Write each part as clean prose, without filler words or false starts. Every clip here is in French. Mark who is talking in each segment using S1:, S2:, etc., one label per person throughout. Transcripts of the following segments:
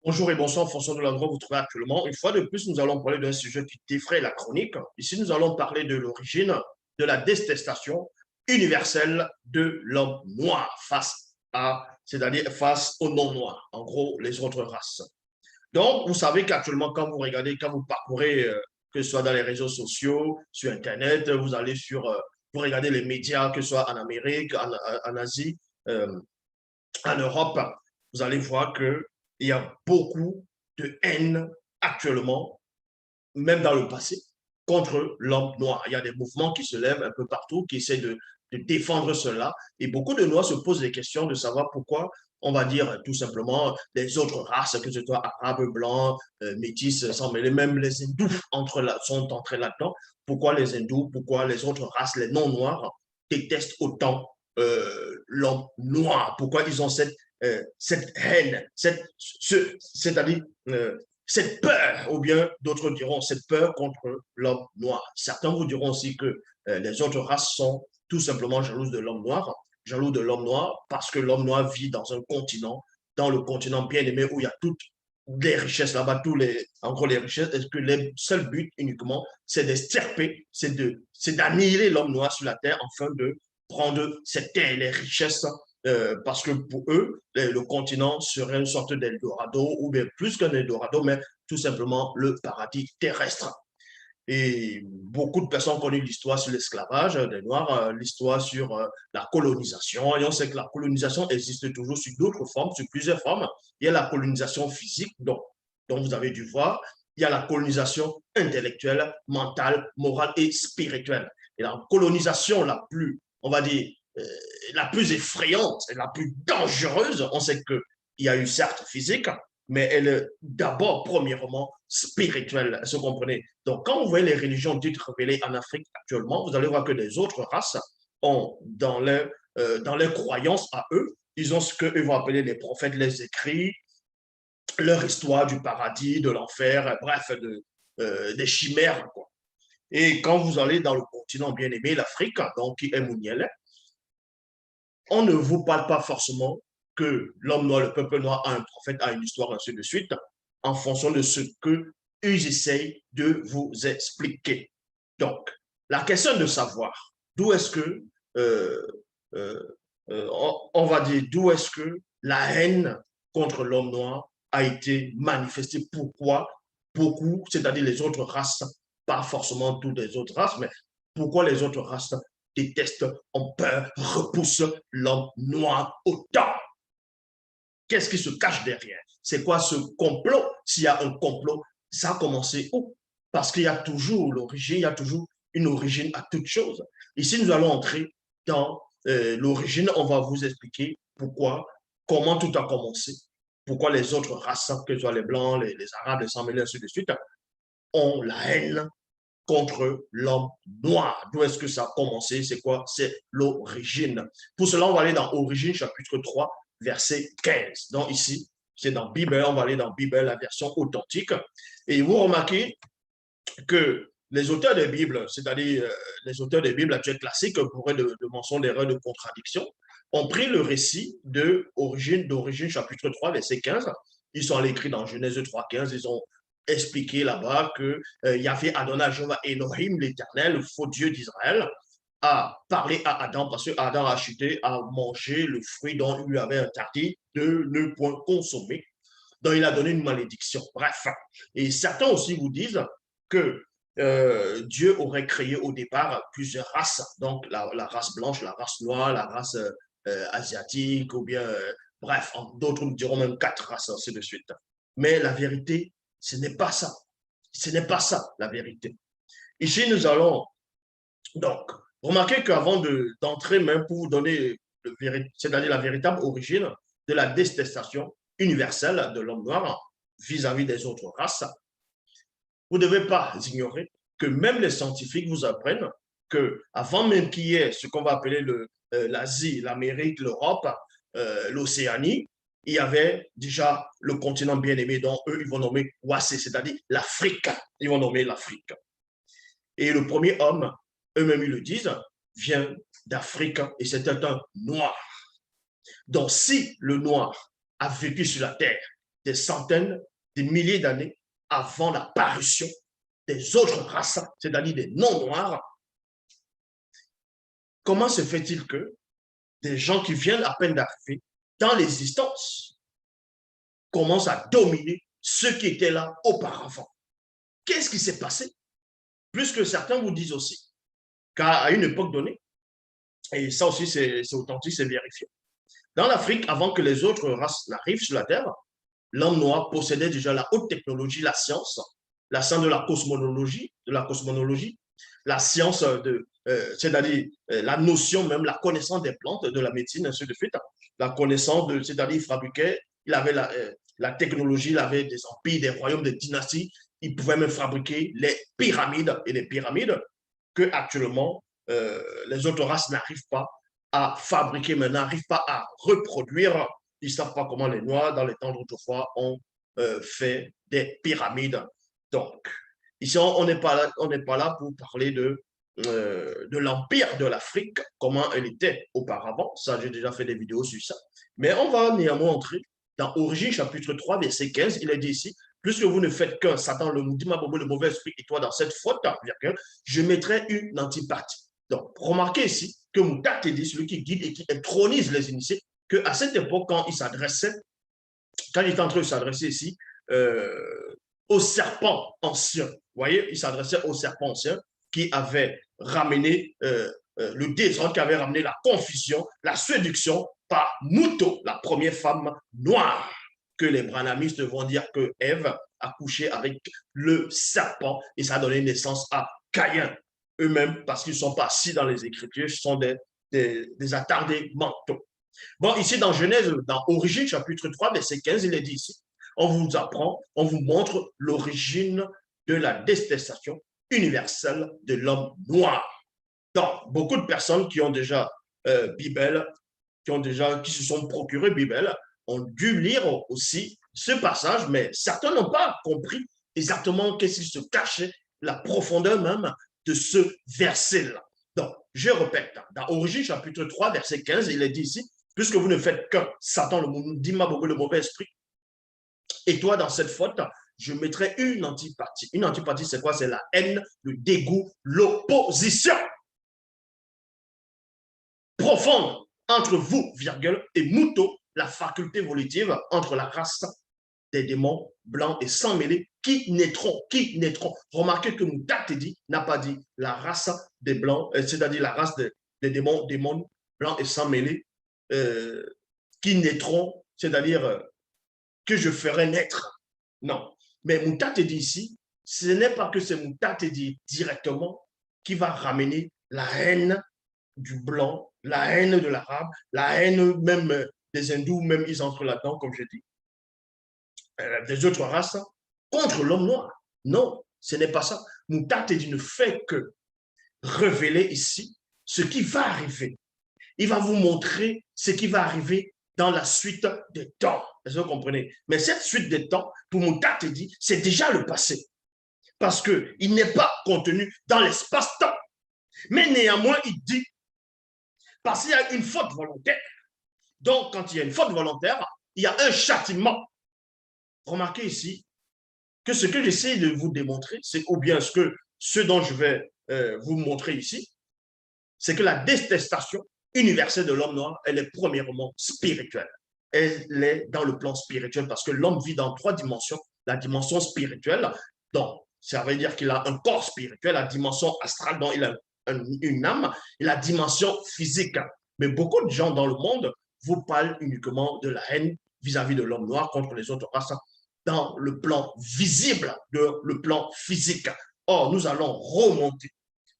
S1: Bonjour et bonsoir, François de l'endroit où vous trouvez actuellement. Une fois de plus, nous allons parler d'un sujet qui défraie la chronique. Ici, nous allons parler de l'origine de la détestation universelle de l'homme noir c'est-à-dire face aux non-noirs, en gros, les autres races. Donc, vous savez qu'actuellement, quand vous regardez, quand vous parcourez, que ce soit dans les réseaux sociaux, sur Internet, vous allez vous regardez les médias, que ce soit en Amérique, en Asie, euh, en Europe, vous allez voir qu'il y a beaucoup de haine actuellement, même dans le passé, contre l'homme noir. Il y a des mouvements qui se lèvent un peu partout, qui essaient de défendre cela. Et beaucoup de Noirs se posent des questions de savoir pourquoi, on va dire tout simplement, les autres races, que ce soit arabes, blancs, métis, sans mêler, même les hindous sont entrés là-dedans. Pourquoi les hindous, pourquoi les autres races, les non-noirs, détestent autant l'homme noir? Pourquoi ils ont cette haine, c'est-à-dire cette peur, ou bien d'autres diront cette peur contre l'homme noir. Certains vous diront aussi que les autres races sont tout simplement jalouses de l'homme noir, jaloux de l'homme noir parce que l'homme noir vit dans un continent, dans le continent bien aimé où il y a toutes les richesses là-bas, en gros les richesses, est-ce que le seul but uniquement, c'est d'extirper, c'est d'annihiler l'homme noir sur la terre afin de prendre cette terre et les richesses parce que pour eux, le continent serait une sorte d'Eldorado, ou bien plus qu'un Eldorado, mais tout simplement le paradis terrestre. Et beaucoup de personnes ont connu l'histoire sur l'esclavage des Noirs, l'histoire sur la colonisation. Et on sait que la colonisation existe toujours sous d'autres formes, sous plusieurs formes. Il y a la colonisation physique, dont vous avez dû voir. Il y a la colonisation intellectuelle, mentale, morale et spirituelle. Et la colonisation la plus, on va dire, la plus effrayante et la plus dangereuse, on sait qu'il y a eu certes physique, mais elle est d'abord, premièrement, spirituelle. Est-ce que vous comprenez? Donc, quand vous voyez les religions dites révélées en Afrique actuellement, vous allez voir que les autres races ont, dans leurs croyances à eux, ils ont ce qu'eux vont appeler les prophètes, les écrits, leur histoire du paradis, de l'enfer, bref, des chimères, quoi. Et quand vous allez dans le continent bien-aimé, l'Afrique, donc qui est Mouniel, on ne vous parle pas forcément que l'homme noir, le peuple noir a un prophète, a une histoire, ainsi de suite, en fonction de ce que ils essayent de vous expliquer. Donc, la question de savoir d'où est-ce que, euh, euh, on va dire, d'où est-ce que la haine contre l'homme noir a été manifestée, pourquoi beaucoup, c'est-à-dire les autres races, pas forcément toutes les autres races, mais pourquoi les autres races détestent, ont peur, repoussent l'homme noir autant. Qu'est-ce qui se cache derrière? C'est quoi ce complot? S'il y a un complot, ça a commencé où? Parce qu'il y a toujours l'origine, il y a toujours une origine à toute chose. Ici, nous allons entrer dans l'origine. On va vous expliquer pourquoi, comment tout a commencé, pourquoi les autres races, que ce soit les blancs, les arabes, les sans-mêlés, ainsi de suite, ont la haine contre l'homme noir. D'où est-ce que ça a commencé? C'est quoi? C'est l'origine. Pour cela, on va aller dans Origine, chapitre 3, verset 15. Donc ici, c'est dans Bible, on va aller dans Bible, la version authentique. Et vous remarquez que les auteurs des Bibles, c'est-à-dire les auteurs des Bibles actuels classiques, pour de mensonges, d'erreurs, de contradictions, ont pris le récit d'Origine, chapitre 3, verset 15. Ils sont allés écrire dans Genèse 3, 15. Ils ont expliqué là-bas que Yahvé Adonai Jéhovah Elohim, l'Éternel, le faux Dieu d'Israël, a parlé à Adam parce que Adam a chuté, a mangé le fruit dont il lui avait interdit de ne point consommer. Donc, il a donné une malédiction. Bref. Et certains aussi vous disent que Dieu aurait créé au départ plusieurs races. Donc, la race blanche, la race noire, la race asiatique, ou bien, bref, d'autres nous diront même quatre races, ainsi de suite. Mais la vérité, ce n'est pas ça. Ce n'est pas ça, la vérité. Ici, nous allons, donc, remarquez qu'avant d'entrer même pour vous donner, c'est-à-dire la véritable origine de la détestation universelle de l'homme noir vis-à-vis des autres races, vous ne devez pas ignorer que même les scientifiques vous apprennent que avant même qu'il y ait ce qu'on va appeler l'Asie, l'Amérique, l'Europe, l'Océanie, il y avait déjà le continent bien-aimé dont eux, ils vont nommer Wassé, c'est-à-dire l'Afrique. Ils vont nommer l'Afrique. Et le premier homme, eux-mêmes ils le disent, vient d'Afrique et c'était un noir. Donc si le noir a vécu sur la terre, des centaines, des milliers d'années avant l'apparition des autres races, c'est-à-dire des non-noirs. Comment se fait-il que des gens qui viennent à peine d'arriver dans l'existence commencent à dominer ceux qui étaient là auparavant? Qu'est-ce qui s'est passé? Puisque certains vous disent aussi qu'à une époque donnée, et ça aussi c'est authentique, c'est vérifié, dans l'Afrique, avant que les autres races n'arrivent sur la Terre, l'homme noir possédait déjà la haute technologie, la science de la cosmonologie, la science c'est-à-dire la notion même, la connaissance des plantes, de la médecine, ainsi de suite, la connaissance de, c'est-à-dire il fabriquait, il avait la technologie, il avait des empires, des royaumes, des dynasties, il pouvait même fabriquer les pyramides, et les pyramides que actuellement les autres races n'arrivent pas à fabriquer, mais n'arrivent pas à reproduire. Ils ne savent pas comment les Noirs, dans les temps d'autrefois, ont fait des pyramides. Donc, ici, on n'est pas là pour parler de l'empire de l'Afrique, comment elle était auparavant. Ça, j'ai déjà fait des vidéos sur ça. Mais on va néanmoins entrer dans Origine, chapitre 3, verset 15. Il est dit ici, puisque vous ne faites qu'un, Satan, le mauvais esprit, et toi dans cette faute, je mettrai une antipathie. Donc, remarquez ici que Mouta dit, celui qui guide et qui intronise les initiés, qu'à cette époque, quand il est en train de s'adresser ici au serpent ancien, vous voyez, il s'adressait au serpent ancien qui avait ramené le désordre, qui avait ramené la confusion, la séduction par Mouto, la première femme noire, que les branhamistes vont dire que Ève a couché avec le serpent et ça a donné naissance à Caïn. Eux-mêmes, parce qu'ils ne sont pas assis dans les Écritures, ce sont des attardés mentaux. Bon, ici dans Genèse, dans Origine, chapitre 3, verset 15, il est dit ici, on vous apprend, on vous montre l'origine de la détestation universelle de l'homme noir. Donc, beaucoup de personnes qui ont déjà Bible, qui se sont procuré Bible, ont dû lire aussi ce passage, mais certains n'ont pas compris exactement qu'est-ce qui se cachait, la profondeur même de ce verset-là. Donc, je répète, dans Origine chapitre 3, verset 15, il est dit ici, puisque vous ne faites qu'un, Satan, le mauvais esprit, et toi, dans cette faute, je mettrai une antipathie. Une antipathie, c'est quoi? C'est la haine, le dégoût, l'opposition profonde entre vous, virgule, et Mouto, la faculté volitive entre la race des démons blancs et sans mêlés qui naîtront. Remarquez que Moutate dit, n'a pas dit la race des blancs, c'est-à-dire la race des démons blancs et sans mêlés qui naîtront, c'est-à-dire que je ferai naître. Non. Mais Moutate dit ici, ce n'est pas que c'est Moutate dit directement qui va ramener la haine du blanc, la haine de l'arabe, la haine même des hindous, même ils entrent là-dedans, comme je dis, des autres races, contre l'homme noir. Non, ce n'est pas ça. Moutate ne fait que révéler ici ce qui va arriver. Il va vous montrer ce qui va arriver dans la suite des temps. Est-ce que vous comprenez? Mais cette suite des temps, pour Moutate dit, c'est déjà le passé. Parce qu'il n'est pas contenu dans l'espace-temps. Mais néanmoins, il dit, parce qu'il y a une faute volontaire. Donc, quand il y a une faute volontaire, il y a un châtiment. Remarquez ici que ce que j'essaie de vous démontrer, c'est ou bien ce dont je vais vous montrer ici, c'est que la détestation universelle de l'homme noir, elle est premièrement spirituelle. Elle est dans le plan spirituel parce que l'homme vit dans trois dimensions. La dimension spirituelle, donc ça veut dire qu'il a un corps spirituel, la dimension astrale, dont il a une âme, et la dimension physique. Mais beaucoup de gens dans le monde vous parlent uniquement de la haine vis-à-vis de l'homme noir contre les autres races dans le plan visible, le plan physique. Or, nous allons remonter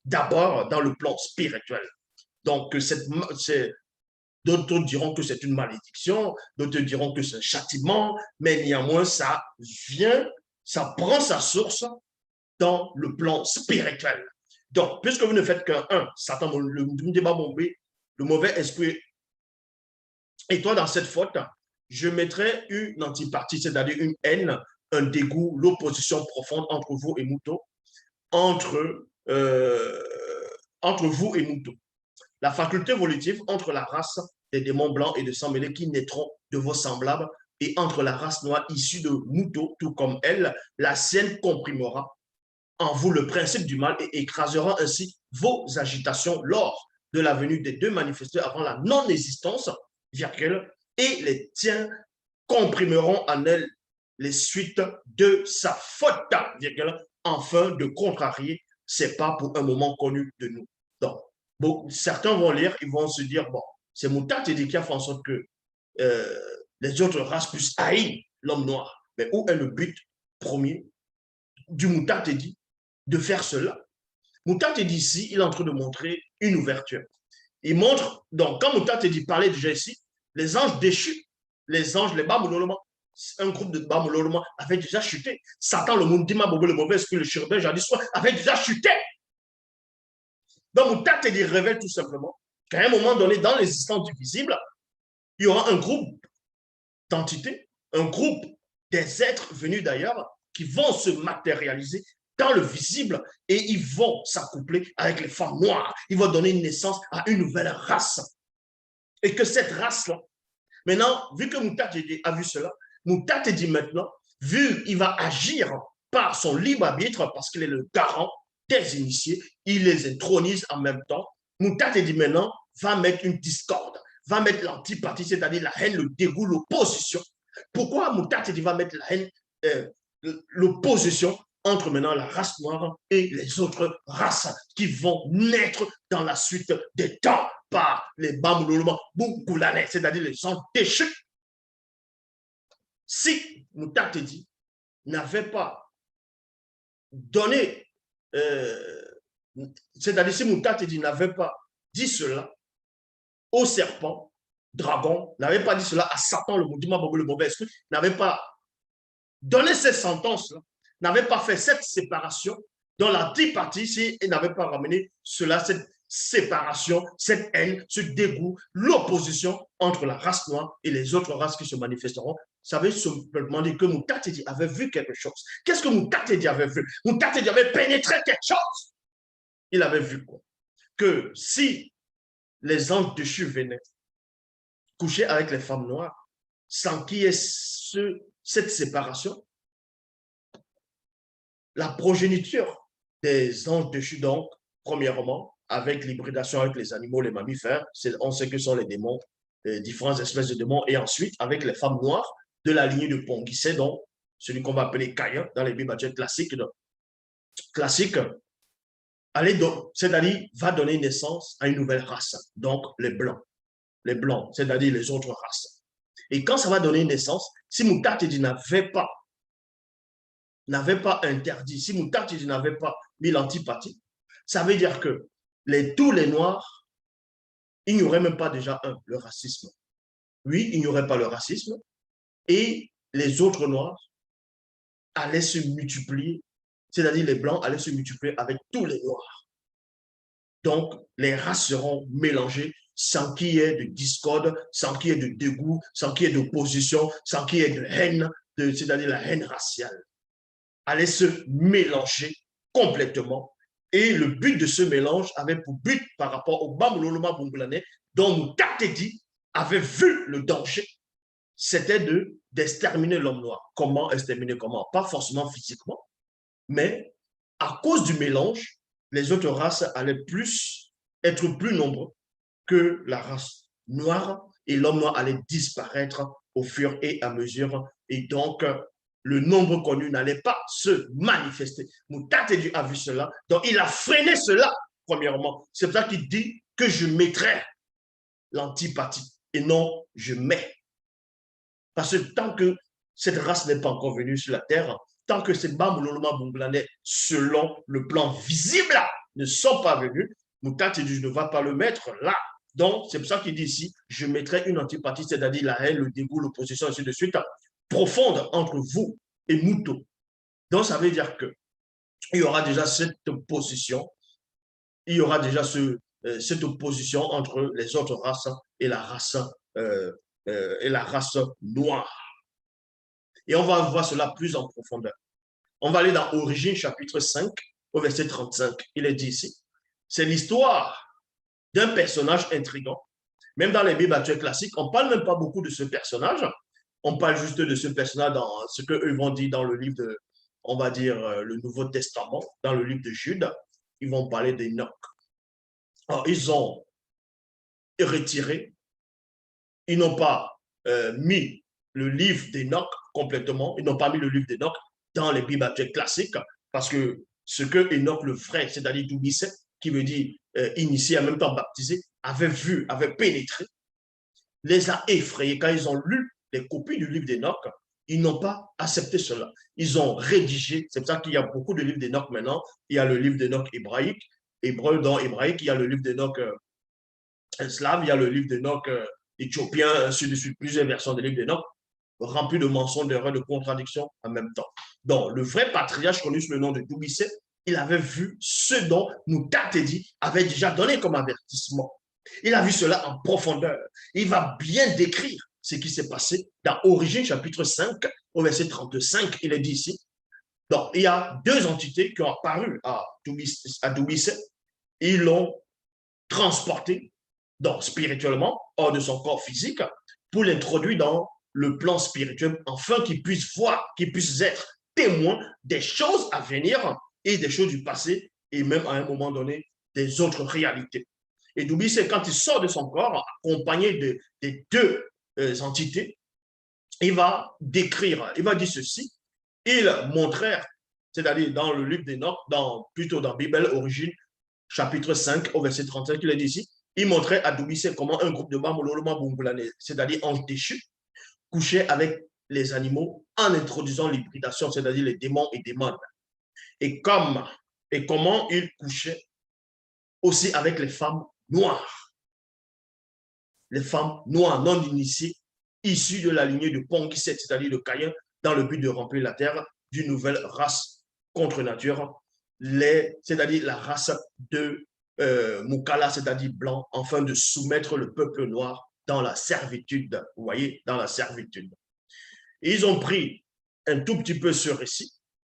S1: d'abord dans le plan spirituel. Donc, d'autres diront que c'est une malédiction, d'autres diront que c'est un châtiment, mais néanmoins, ça prend sa source dans le plan spirituel. Donc, puisque vous ne faites qu'un, Satan, le mauvais esprit, et toi, dans cette faute, je mettrai une antipathie, c'est-à-dire une haine, un dégoût, l'opposition profonde entre vous et Mouto, entre vous et Mouto. La faculté volitive entre la race des démons blancs et de sang mêlés qui naîtront de vos semblables et entre la race noire issue de Mouto, tout comme elle, la sienne comprimera en vous le principe du mal et écrasera ainsi vos agitations lors de la venue des deux manifesteurs avant la non-existence, virgule, et les tiens comprimeront en elle les suites de sa faute, virgule, afin de contrarier ses pas pour un moment connu de nous. Donc, bon, certains vont lire, ils vont se dire, bon, c'est Moutatedi qui a fait en sorte que euh, les autres races puissent haïr l'homme noir. Mais où est le but premier du Moutatedi de faire cela? Moutatedi ici, il est en train de montrer une ouverture. Il montre, donc, quand Moutatedi parlait déjà ici, les anges déchus, les anges, les Bamoulolemans, un groupe de Bamoulolemans avait déjà chuté. Satan, le Mundima, Bobo, le mauvais esprit, le chérubin, jadis soir, avait déjà chuté. Donc, Moutatedi révèle tout simplement qu'à un moment donné, dans l'existence du visible, il y aura un groupe d'entités, un groupe des êtres venus d'ailleurs qui vont se matérialiser dans le visible et ils vont s'accoupler avec les femmes noires. Ils vont donner naissance à une nouvelle race. Et que cette race-là, maintenant, vu que Moutatedi a vu cela, Moutatedi maintenant, vu qu'il va agir par son libre arbitre, parce qu'il est le garant des initiés, il les intronise en même temps. Moutatedi maintenant va mettre une discorde, va mettre l'antipathie, c'est-à-dire la haine, le dégoût, l'opposition. Pourquoi Moutatedi va mettre la haine, l'opposition entre maintenant la race noire et les autres races qui vont naître dans la suite des temps par les Bamouloulomans, Boukoulané, c'est-à-dire les gens déchus. Si Moutatedi n'avait pas donné, c'est-à-dire si Moutatedi n'avait pas dit cela au serpent, dragon, n'avait pas dit cela à Satan, le mauvais esprit, n'avait pas donné ces sentences-là, n'avait pas fait cette séparation dans l'antipathie, s'il n'avait pas ramené cela, cette séparation, cette haine, ce dégoût, l'opposition entre la race noire et les autres races qui se manifesteront, ça veut simplement dire que Moutatedi avait vu quelque chose. Qu'est-ce que Moutatedi avait vu? Moutatedi avait pénétré quelque chose. Il avait vu quoi? Que si les anges déchus venaient coucher avec les femmes noires, sans qu'il y ait cette séparation, la progéniture des anges déchus, donc, premièrement, avec l'hybridation avec les animaux, les mammifères, on sait que ce sont les démons, les différentes espèces de démons, et ensuite, avec les femmes noires de la lignée de Ponguissé, donc, celui qu'on va appeler Caïn dans les Bibles classiques, c'est-à-dire va donner naissance à une nouvelle race, donc les blancs, c'est-à-dire les autres races. Et quand ça va donner naissance, si Moutatedi n'avait pas interdit, si Moutatedi n'avait pas mis l'antipathie, ça veut dire que tous les Noirs, il n'y aurait même pas déjà le racisme. Oui, il n'y aurait pas le racisme et les autres Noirs allaient se multiplier, c'est-à-dire les Blancs allaient se multiplier avec tous les Noirs. Donc, les races seront mélangées sans qu'il y ait de discorde, sans qu'il y ait de dégoût, sans qu'il y ait d'opposition, sans qu'il y ait de haine, c'est-à-dire la haine raciale. Allait se mélanger complètement. Et le but de ce mélange avait pour but, par rapport au Bamoulouloma Bungulane, dont Moutatedi avait vu le danger, c'était d'exterminer l'homme noir. Comment exterminer? Comment? Pas forcément physiquement, mais à cause du mélange, les autres races allaient être plus nombreux que la race noire et l'homme noir allait disparaître au fur et à mesure. Et donc, le nombre connu n'allait pas se manifester. Moutatedi a vu cela, donc il a freiné cela, premièrement. C'est pour ça qu'il dit que je mettrai l'antipathie et non je mets. Parce que tant que cette race n'est pas encore venue sur la terre, tant que ces Bamoulouloma Bungulane, selon le plan visible, ne sont pas venus, Moutatedi ne va pas le mettre là. Donc, c'est pour ça qu'il dit ici, je mettrai une antipathie, c'est-à-dire la haine, le dégoût, l'opposition, ainsi de suite, profonde entre vous et Mouto. Donc, ça veut dire qu'il y aura déjà cette opposition, il y aura déjà cette opposition entre les autres races et la race noire. Et on va voir cela plus en profondeur. On va aller dans Origine, chapitre 5, au verset 35. Il est dit ici, c'est l'histoire d'un personnage intrigant. Même dans les Bibles actuelles classiques, on ne parle même pas beaucoup de ce personnage, On parle juste de ce personnage dans ce qu'eux vont dire dans le livre de, on va dire, le Nouveau Testament, dans le livre de Jude. Ils vont parler d'Enoch. Alors, ils ont retiré, ils n'ont pas mis le livre d'Enoch complètement, ils n'ont pas mis le livre d'Enoch dans les Bibles actuelles classiques, parce que ce que Enoch le frère, c'est-à-dire Doubisset, qui veut dire initié, en même temps baptisé, avait vu, avait pénétré, les a effrayés quand ils ont lu les copies du livre d'Enoch. Ils n'ont pas accepté cela. Ils ont rédigé, c'est pour ça qu'il y a beaucoup de livres d'Enoch maintenant. Il y a le livre d'Enoch hébraïque, hébreu dans hébraïque, il y a le livre d'Enoch slave, il y a le livre d'Enoch éthiopien, ainsi de suite, plusieurs versions des livres d'Enoch, remplis de mensonges, d'erreurs, de contradictions en même temps. Donc, le vrai patriarche connu sous le nom de Doubisset, il avait vu ce dont Moukatedi avait déjà donné comme avertissement. Il a vu cela en profondeur. Il va bien décrire ce qui s'est passé dans Origine, chapitre 5, au verset 35. Il est dit ici. Donc, il y a deux entités qui ont apparu à Doubisset. Ils l'ont transporté, donc spirituellement, hors de son corps physique, pour l'introduire dans le plan spirituel, afin qu'il puisse voir, qu'il puisse être témoin des choses à venir et des choses du passé, et même à un moment donné, des autres réalités. Et Doubi, c'est quand il sort de son corps, accompagné des deux entités, il va décrire, il va dire ceci. Ils montrèrent, c'est-à-dire dans le livre d'Enoch, plutôt dans Bible Origine, chapitre 5, au verset 35, il est dit ici, il montrait à Doubissé comment un groupe de Bambololoma Bumboulane, c'est-à-dire anges déchus, couchait avec les animaux en introduisant l'hybridation, c'est-à-dire les démons et démons. Et comment il couchait aussi avec les femmes noires. Les femmes noires non initiées, issues de la lignée de Ponquisset, c'est-à-dire de Caïn, dans le but de remplir la terre d'une nouvelle race contre nature, c'est-à-dire la race de Moukala, c'est-à-dire blanc, afin de soumettre le peuple noir dans la servitude. Vous voyez, dans la servitude. Et ils ont pris un tout petit peu ce récit,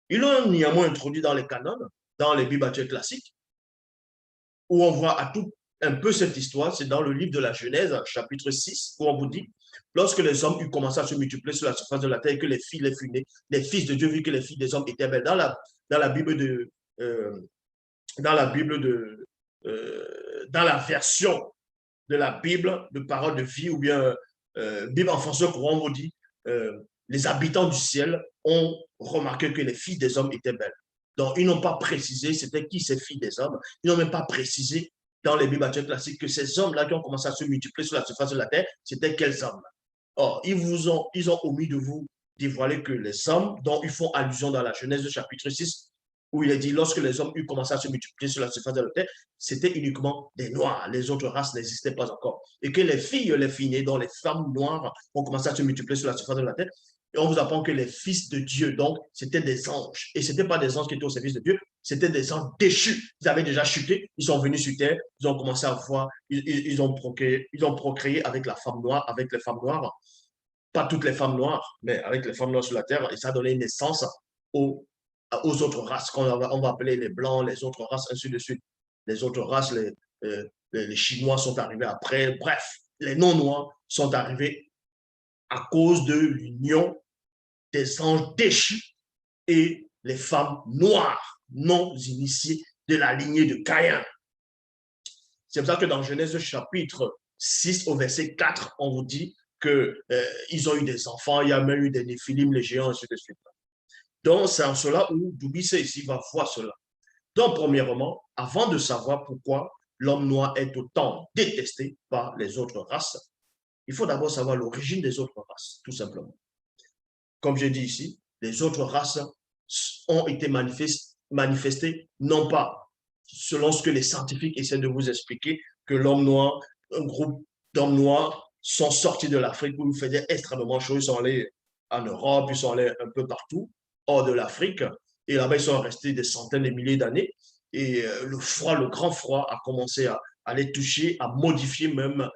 S1: ils l'ont néanmoins introduit dans les canons, dans les Bibles classiques, où on voit à tout un peu cette histoire, c'est dans le livre de la Genèse, chapitre 6, où on vous dit, lorsque les hommes ont commencé à se multiplier sur la surface de la terre, et que les filles, les fils de Dieu, vu que les filles des hommes étaient belles, dans la Bible de, dans la Bible de, dans la version de la Bible de parole de vie, ou bien Bible en français courant, on vous dit, les habitants du ciel ont remarqué que les filles des hommes étaient belles. Donc, ils n'ont pas précisé c'était qui ces filles des hommes. Ils n'ont même pas précisé dans les Bibles classiques que ces hommes-là qui ont commencé à se multiplier sur la surface de la terre, c'était quels hommes. Or, ils ont omis de vous dévoiler que les hommes dont ils font allusion dans la Genèse chapitre 6, où il est dit lorsque les hommes ont commencé à se multiplier sur la surface de la terre, c'était uniquement des noirs. Les autres races n'existaient pas encore. Et que les filles nées, dont les femmes noires ont commencé à se multiplier sur la surface de la terre, et on vous apprend que les fils de Dieu, donc, c'était des anges. Et ce n'étaient pas des anges qui étaient au service de Dieu, c'était des anges déchus. Ils avaient déjà chuté, ils sont venus sur terre, ils ont commencé à voir, ils ont procréé avec la femme noire, avec les femmes noires. Pas toutes les femmes noires, mais avec les femmes noires sur la terre. Et ça a donné naissance aux autres races on va appeler les blancs, les autres races, ainsi de suite. Les autres races, les Chinois sont arrivés après. Bref, les non-noirs sont arrivés à cause de l'union des anges déchus et les femmes noires non initiées de la lignée de Caïn. C'est pour ça que dans Genèse chapitre 6 au verset 4, on vous dit qu'ils ont eu des enfants, il y a même eu des néphilim, les géants, ainsi de suite. Donc, c'est en cela où Doubissé ici va voir cela. Donc, premièrement, avant de savoir pourquoi l'homme noir est autant détesté par les autres races, il faut d'abord savoir l'origine des autres races, tout simplement. Comme j'ai dit ici, les autres races ont été manifestées, non pas selon ce que les scientifiques essaient de vous expliquer, que l'homme noir, un groupe d'hommes noirs sont sortis de l'Afrique où ils faisaient extrêmement chaud, ils sont allés en Europe, ils sont allés un peu partout, hors de l'Afrique, et là-bas, ils sont restés des centaines de milliers d'années, et le froid, le grand froid a commencé à les toucher, à modifier même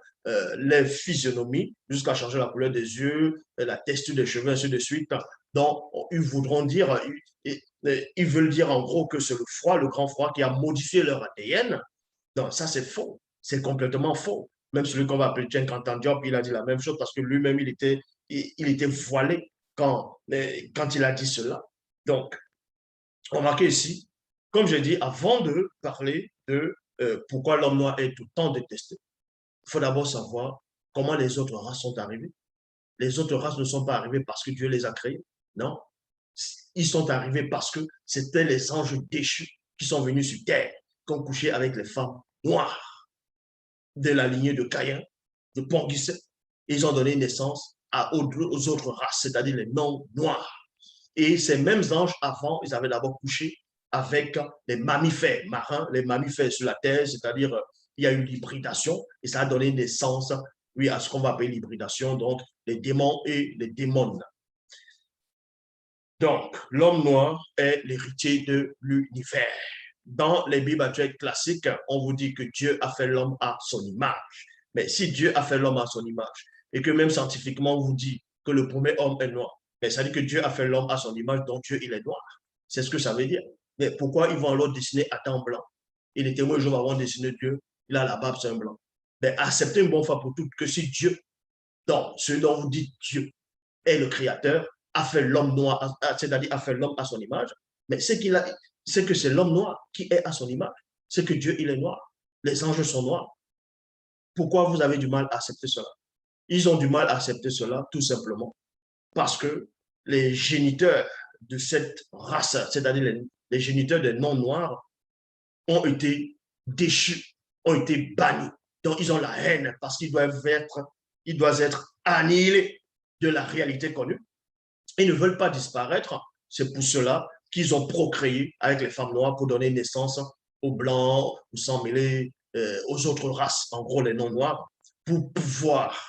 S1: les physionomies, jusqu'à changer la couleur des yeux, la texture des cheveux, ainsi de suite. Donc, ils voudront dire, ils veulent dire en gros que c'est le froid, le grand froid, qui a modifié leur ADN. Donc, ça, c'est faux. C'est complètement faux. Même celui qu'on va appeler Tien Kantan Diop, il a dit la même chose parce que lui-même, il était il était voilé quand il a dit cela. Donc, remarquez ici, comme je dis, avant de parler de pourquoi l'homme noir est tout le temps détesté, il faut d'abord savoir comment les autres races sont arrivées. Les autres races ne sont pas arrivées parce que Dieu les a créées, non. Ils sont arrivés parce que c'était les anges déchus qui sont venus sur terre, qui ont couché avec les femmes noires de la lignée de Caïn, de Port-Guisset. Ils ont donné naissance aux autres races, c'est-à-dire les non-noirs. Et ces mêmes anges, avant, ils avaient d'abord couché avec les mammifères marins, les mammifères sur la terre, c'est-à-dire il y a eu l'hybridation et ça a donné naissance, oui, à ce qu'on va appeler l'hybridation, donc les démons et les démons. Donc, l'homme noir est l'héritier de l'univers. Dans les Bibles actuelles classiques, on vous dit que Dieu a fait l'homme à son image. Mais si Dieu a fait l'homme à son image et que même scientifiquement on vous dit que le premier homme est noir, mais ça veut dire que Dieu a fait l'homme à son image, donc Dieu, il est noir. C'est ce que ça veut dire. Mais pourquoi ils vont alors dessiner Adam blanc? Il était moi, je vais avoir dessiné Dieu, il a la barbe, c'est un blanc. Mais acceptez une bonne fois pour toutes que si Dieu, donc ce dont vous dites Dieu est le créateur, a fait l'homme noir, c'est-à-dire a fait l'homme à son image, mais c'est que c'est l'homme noir qui est à son image. C'est que Dieu, il est noir. Les anges sont noirs. Pourquoi vous avez du mal à accepter cela? Ils ont du mal à accepter cela tout simplement parce que les géniteurs de cette race, c'est-à-dire les géniteurs des non-noirs, ont été déchus, ont été bannis. Donc, ils ont la haine parce qu'ils doivent être annihilés de la réalité connue. Ils ne veulent pas disparaître. C'est pour cela qu'ils ont procréé avec les femmes noires pour donner naissance aux blancs, aux sans-mêlés, aux autres races, en gros les non-noirs, pour pouvoir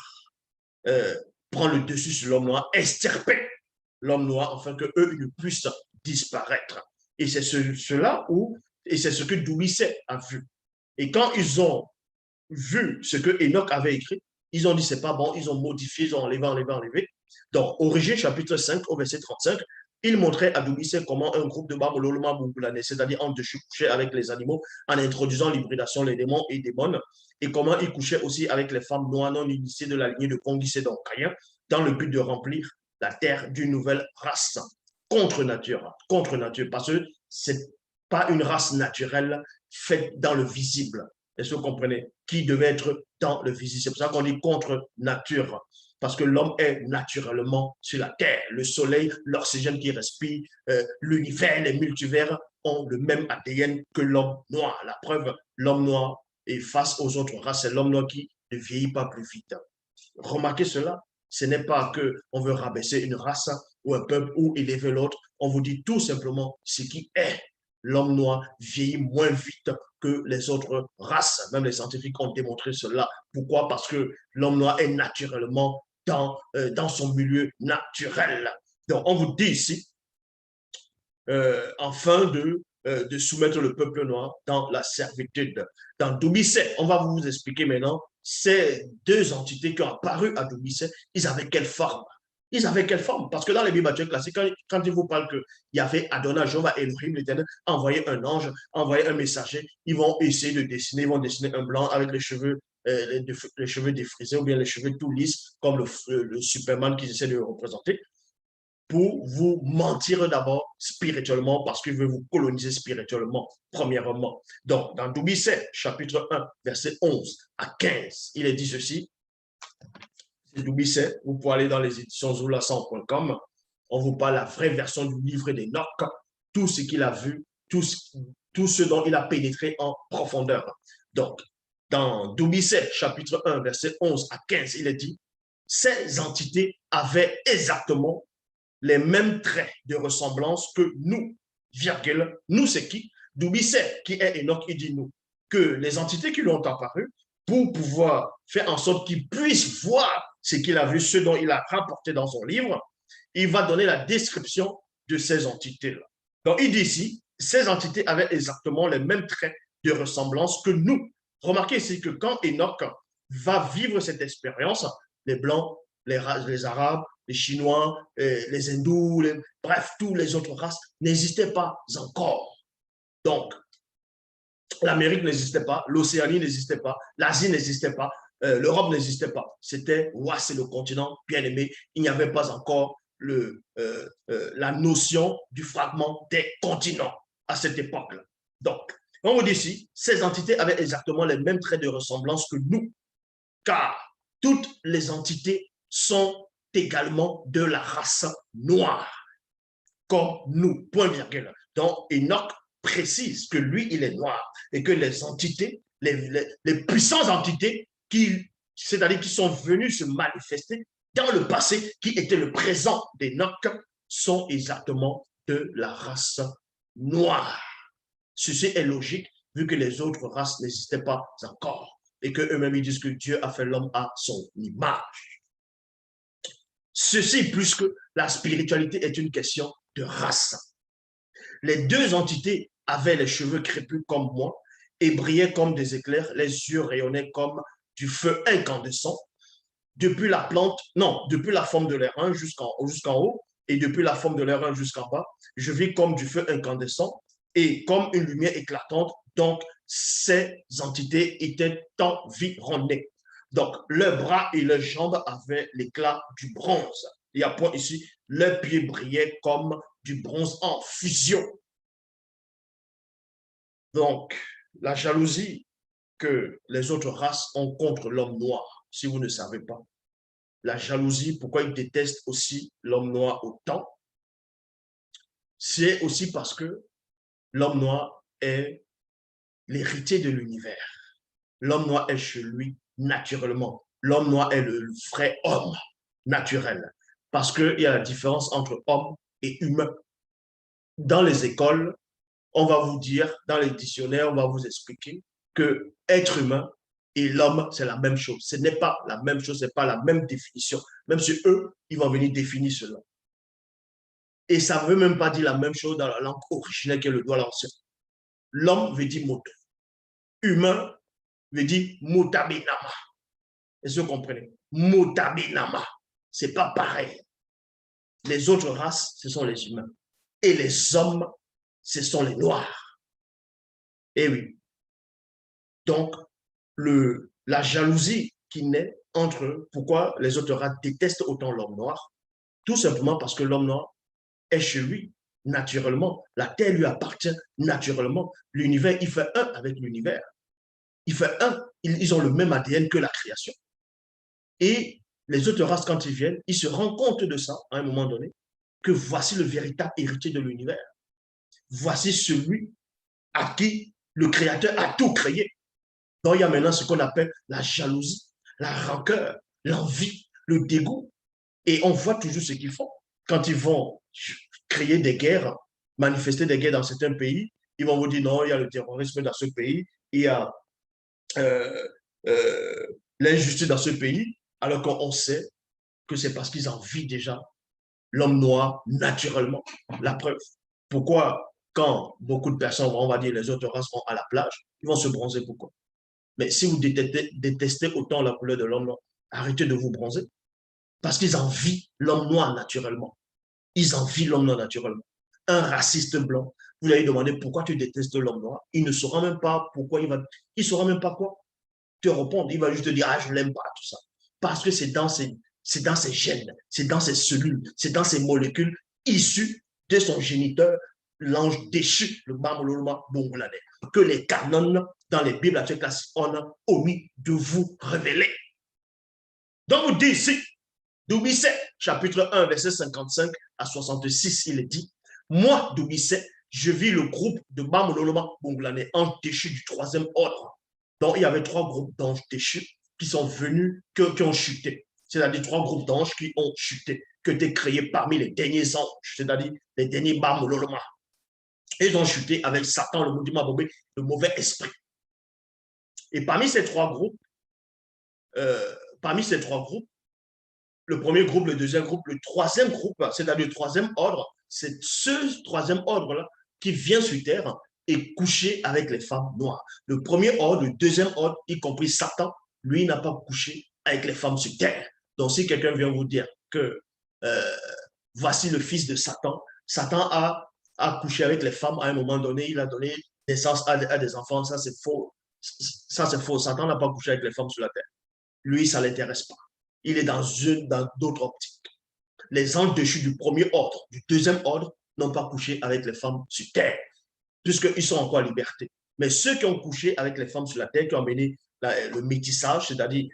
S1: euh, prendre le dessus sur l'homme noir, extirper l'homme noir afin qu'eux ne puissent disparaître. Et c'est cela et c'est ce que Douisset a vu. Et quand ils ont vu ce que Enoch avait écrit, ils ont dit c'est pas bon, ils ont modifié, ils ont enlevé. Donc, Origine, chapitre 5, au verset 35, il montrait à Douisset comment un groupe de Babyloloma Bouboulane, c'est-à-dire en dessus couchait avec les animaux, en introduisant l'hybridation, les démons et démones, et comment il couchait aussi avec les femmes noires non initiées de la lignée de Conguissé d'Oncaïen, dans le but de remplir la terre d'une nouvelle race contre nature, parce que c'est pas une race naturelle faite dans le visible. Est-ce que vous comprenez? Qui devait être dans le visible. C'est pour ça qu'on dit contre nature. Parce que l'homme est naturellement sur la terre. Le soleil, l'oxygène qu'il respire, l'univers, les multivers ont le même ADN que l'homme noir. La preuve, l'homme noir est face aux autres races, c'est l'homme noir qui ne vieillit pas plus vite. Remarquez cela. Ce n'est pas qu'on veut rabaisser une race ou un peuple ou élever l'autre. On vous dit tout simplement ce qui est. L'homme noir vieillit moins vite que les autres races. Même les scientifiques ont démontré cela. Pourquoi? Parce que l'homme noir est naturellement dans son milieu naturel. Donc, on vous dit ici, afin de soumettre le peuple noir dans la servitude. Dans Doumisset, on va vous expliquer maintenant ces deux entités qui ont apparu à Doumisset, ils avaient quelle forme? Ils avaient quelle forme? Parce que dans les Bibles classiques, quand il vous parle qu'il y avait Adonai, Jéhovah, Elohim, l'Éternel, envoyer un ange, envoyer un messager, ils vont essayer de dessiner, ils vont dessiner un blanc avec les cheveux défrisés ou bien les cheveux tout lisses, comme le Superman qu'ils essaient de représenter pour vous mentir d'abord spirituellement parce qu'il veut vous coloniser spirituellement, premièrement. Donc, dans Doumisset, chapitre 1, verset 11 à 15, il est dit ceci. C'est Doumisset, vous pouvez aller dans les éditions zoulasan.com. On vous parle la vraie version du livre d'Enoch, tout ce qu'il a vu, tout ce dont il a pénétré en profondeur. Donc, dans Doumisset, chapitre 1, verset 11 à 15, il est dit, ces entités avaient exactement les mêmes traits de ressemblance que nous, virgule, nous c'est qui? Doumisset, qui est Enoch, il dit nous, que les entités qui lui ont apparu, pour pouvoir faire en sorte qu'il puisse voir ce qu'il a vu, ce dont il a rapporté dans son livre, il va donner la description de ces entités-là. Donc, il dit ici, ces entités avaient exactement les mêmes traits de ressemblance que nous. Remarquez ici que quand Enoch va vivre cette expérience, les Blancs, les Arabes, les Chinois, les Hindous, bref, toutes les autres races n'existaient pas encore. Donc, l'Amérique n'existait pas, l'Océanie n'existait pas, l'Asie n'existait pas. l'Europe n'existait pas. C'était, ouais, c'est le continent bien aimé. Il n'y avait pas encore la notion du fragment des continents à cette époque-là. Donc, on vous dit ici, ces entités avaient exactement les mêmes traits de ressemblance que nous, car toutes les entités sont également de la race noire, comme nous, point virgule. Donc, Enoch précise que lui, il est noir et que les entités, les puissantes entités, c'est-à-dire qui sont venues se manifester dans le passé, qui était le présent d'Enoch, sont exactement de la race noire. Ceci est logique, vu que les autres races n'existaient pas encore et qu'eux-mêmes ils disent que Dieu a fait l'homme à son image. Ceci, plus que la spiritualité est une question de race. Les deux entités avaient les cheveux crépus comme moi et brillaient comme des éclairs, les yeux rayonnaient comme du feu incandescent. Depuis la plante, non, depuis la forme de l'air jusqu'en haut et depuis la forme de l'air jusqu'en bas, je vis comme du feu incandescent et comme une lumière éclatante. Donc, ces entités étaient environnées. Donc, leurs bras et leurs jambes avaient l'éclat du bronze. Il y a point ici, leurs pieds brillaient comme du bronze en fusion. Donc, la jalousie que les autres races ont contre l'homme noir, si vous ne savez pas, la jalousie, pourquoi ils détestent aussi l'homme noir autant, c'est aussi parce que l'homme noir est l'héritier de l'univers. L'homme noir est chez lui naturellement. L'homme noir est le vrai homme naturel. Parce qu'il y a la différence entre homme et humain. Dans les écoles, on va vous dire, dans les dictionnaires, on va vous expliquer que être humain et l'homme, c'est la même chose. Ce n'est pas la même chose, ce n'est pas la même définition. Même si eux, ils vont venir définir cela. Et ça ne veut même pas dire la même chose dans la langue originelle qui est le droit l'ancien. L'homme veut dire moto. Humain veut dire motabinama. Est-ce que vous comprenez? Motabinama. Ce n'est pas pareil. Les autres races, ce sont les humains. Et les hommes, ce sont les noirs. Et oui. Donc, la jalousie qui naît entre eux, pourquoi les autres races détestent autant l'homme noir? Tout simplement parce que l'homme noir est chez lui naturellement. La terre lui appartient naturellement. L'univers, il fait un avec l'univers. Il fait un. Ils ont le même ADN que la création. Et les autres races, quand ils viennent, ils se rendent compte de ça à un moment donné, que voici le véritable héritier de l'univers. Voici celui à qui le Créateur a tout créé. Donc, il y a maintenant ce qu'on appelle la jalousie, la rancœur, l'envie, le dégoût. Et on voit toujours ce qu'ils font. Quand ils vont créer des guerres, manifester des guerres dans certains pays, ils vont vous dire non, il y a le terrorisme dans ce pays, il y a euh, euh, l'injustice dans ce pays, alors qu'on sait que c'est parce qu'ils envient déjà l'homme noir naturellement. La preuve. Pourquoi, quand beaucoup de personnes, on va dire les autres races, vont à la plage, ils vont se bronzer? Pourquoi? Mais si vous détestez autant la couleur de l'homme noir, arrêtez de vous bronzer. Parce qu'ils envient l'homme noir naturellement. Ils envient l'homme noir naturellement. Un raciste blanc, vous lui demandé pourquoi tu détestes l'homme noir, il ne saura même pas pourquoi il ne saura même pas quoi te répondre. Il va juste te dire, ah, je ne l'aime pas, tout ça. Parce que c'est dans ses gènes, c'est dans ses cellules, c'est dans ses molécules issues de son géniteur, l'ange déchu, le Bamoloma Bongolade, que les canons dans les Bibles classiques ont omis de vous révéler. Donc, vous dit ici, Doubisset, chapitre 1, verset 55 à 66, il est dit, moi, Doubisset, je vis le groupe de Bamoloma Bongolade, ange déchu du troisième ordre. Donc, il y avait trois groupes d'anges déchus qui sont venus, qui ont chuté. C'est-à-dire trois groupes d'anges qui ont chuté, qui ont été créés parmi les derniers anges, c'est-à-dire les derniers Bamoloma. Ils ont chuté avec Satan, le maudit Mabobé, le mauvais esprit. Et parmi ces trois groupes, le premier groupe, le deuxième groupe, le troisième groupe, c'est-à-dire le troisième ordre, c'est ce troisième ordre-là qui vient sur terre et coucher avec les femmes noires. Le premier ordre, le deuxième ordre, y compris Satan, lui n'a pas couché avec les femmes sur terre. Donc, si quelqu'un vient vous dire que voici le fils de Satan, Satan a couché avec les femmes à un moment donné, il a donné naissance à des enfants, ça c'est faux. Ça c'est faux. Satan n'a pas couché avec les femmes sur la terre. lui, ça ne l'intéresse pas. Il est dans d'autres optiques. Les anges déchus du premier ordre, du deuxième ordre, n'ont pas couché avec les femmes sur terre, puisqu'ils sont encore en liberté. Mais ceux qui ont couché avec les femmes sur la terre, qui ont mené le métissage, c'est-à-dire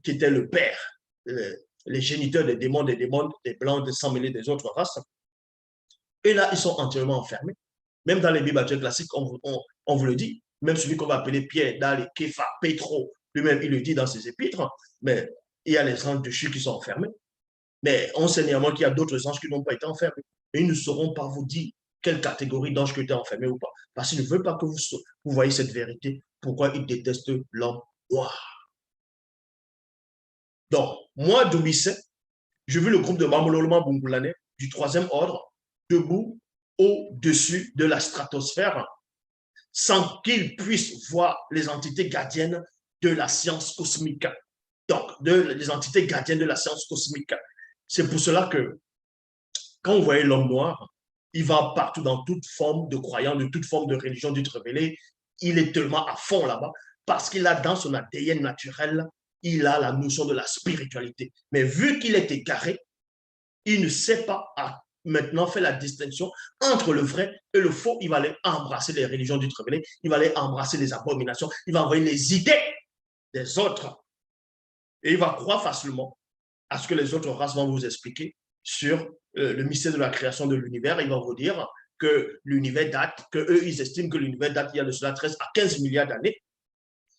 S1: qui était le père, les géniteurs des démons, des blancs, des sans mêlés des autres races, et là, ils sont entièrement enfermés. Même dans les Bibles classiques, on vous le dit. Même celui qu'on va appeler Pierre, dans les Képha, Pétro, lui-même, il le dit dans ses épîtres, mais il y a les anges déchus qui sont enfermés. Mais on sait néanmoins qu'il y a d'autres anges qui n'ont pas été enfermés. Et ils ne sauront pas vous dire quelle catégorie d'anges qui étaient enfermés ou pas. Parce qu'ils ne veulent pas que vous voyez cette vérité. Pourquoi ils détestent l'homme noir. Donc, moi, Doubissé, je vis le groupe de Mamololoma Bungoulane du troisième ordre debout au-dessus de la stratosphère sans qu'ils puissent voir les entités gardiennes de la science cosmique. Donc, les entités gardiennes de la science cosmique. C'est pour cela que quand vous voyez l'homme noir, il va partout dans toute forme de croyance, de toute forme de religion dite révélée. Il est tellement à fond là-bas parce qu'il a dans son ADN naturel, il a la notion de la spiritualité. Mais vu qu'il est égaré, il ne sait pas maintenant faire la distinction entre le vrai et le faux. Il va aller embrasser les religions dites révélées, il va aller embrasser les abominations, il va envoyer les idées des autres. Et il va croire facilement à ce que les autres races vont vous expliquer sur le mystère de la création de l'univers. Ils vont vous dire que l'univers date, qu'eux, ils estiment que l'univers date il y a de cela 13 à 15 milliards d'années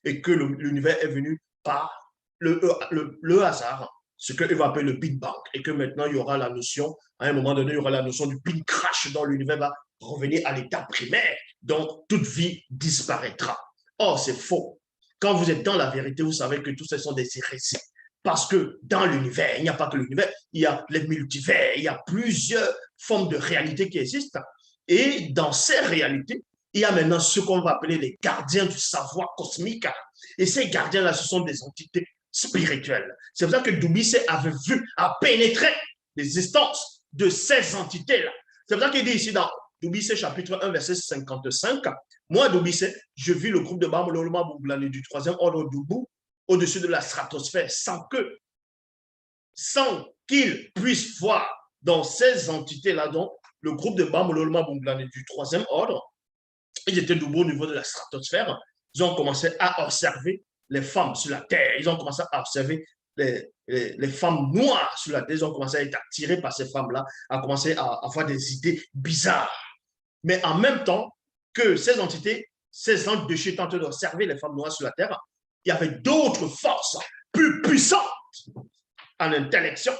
S1: et que l'univers est venu par le hasard, ce qu'eux vont appeler le Big Bang, et que maintenant, il y aura la notion, à un moment donné, il y aura la notion du Big Crash, dont l'univers va revenir à l'état primaire, dont toute vie disparaîtra. Or, c'est faux. Quand vous êtes dans la vérité, vous savez que tout ce sont des hérésies. Parce que dans l'univers, il n'y a pas que l'univers, il y a les multivers, il y a plusieurs formes de réalités qui existent. Et dans ces réalités, il y a maintenant ce qu'on va appeler les gardiens du savoir cosmique. Et ces gardiens-là, ce sont des entités spirituelles. C'est pour ça que Doubissé avait vu, a pénétré l'existence de ces entités-là. C'est pour ça qu'il dit ici dans Doubissé chapitre 1, verset 55, moi, Doubissé, je vis le groupe de Bamololoma Bungoulane du troisième ordre debout au-dessus de la stratosphère sans qu'ils puissent voir dans ces entités-là, donc le groupe de Bamololoma Bungoulane du troisième ordre, ils étaient debout au niveau de la stratosphère, ils ont commencé à observer les femmes sur la terre, ils ont commencé à observer les femmes noires sur la terre, ils ont commencé à être attirés par ces femmes-là, à commencer à avoir des idées bizarres. Mais en même temps que ces entités, ces anges de chez tentent d'observer les femmes noires sur la terre, il y avait d'autres forces plus puissantes en intellection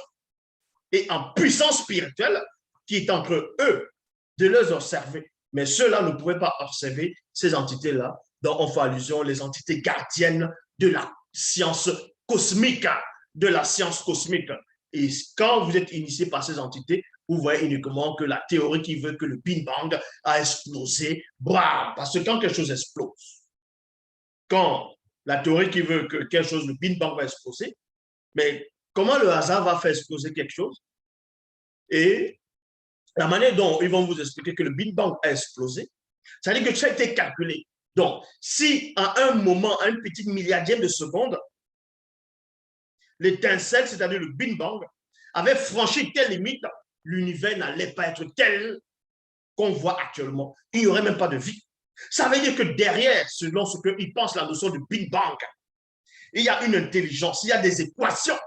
S1: et en puissance spirituelle qui est entre eux de les observer. Mais ceux-là ne pouvaient pas observer ces entités-là, dont on fait allusion les entités gardiennes de la science cosmique, de la science cosmique. Et quand vous êtes initié par ces entités, vous voyez uniquement que la théorie qui veut que le Big Bang a explosé, bam, parce que quand quelque chose explose, quand la théorie qui veut que quelque chose, le Big Bang va exploser, mais comment le hasard va faire exploser quelque chose? Et la manière dont ils vont vous expliquer que le Big Bang a explosé, ça veut dire que ça a été calculé. Donc, si à un moment, à une petite milliardième de seconde, l'étincelle, c'est-à-dire le Big Bang, avait franchi telle limite, l'univers n'allait pas être tel qu'on voit actuellement. Il n'y aurait même pas de vie. Ça veut dire que derrière, selon ce qu'ils pensent, la notion du Big Bang, il y a une intelligence, il y a des équations.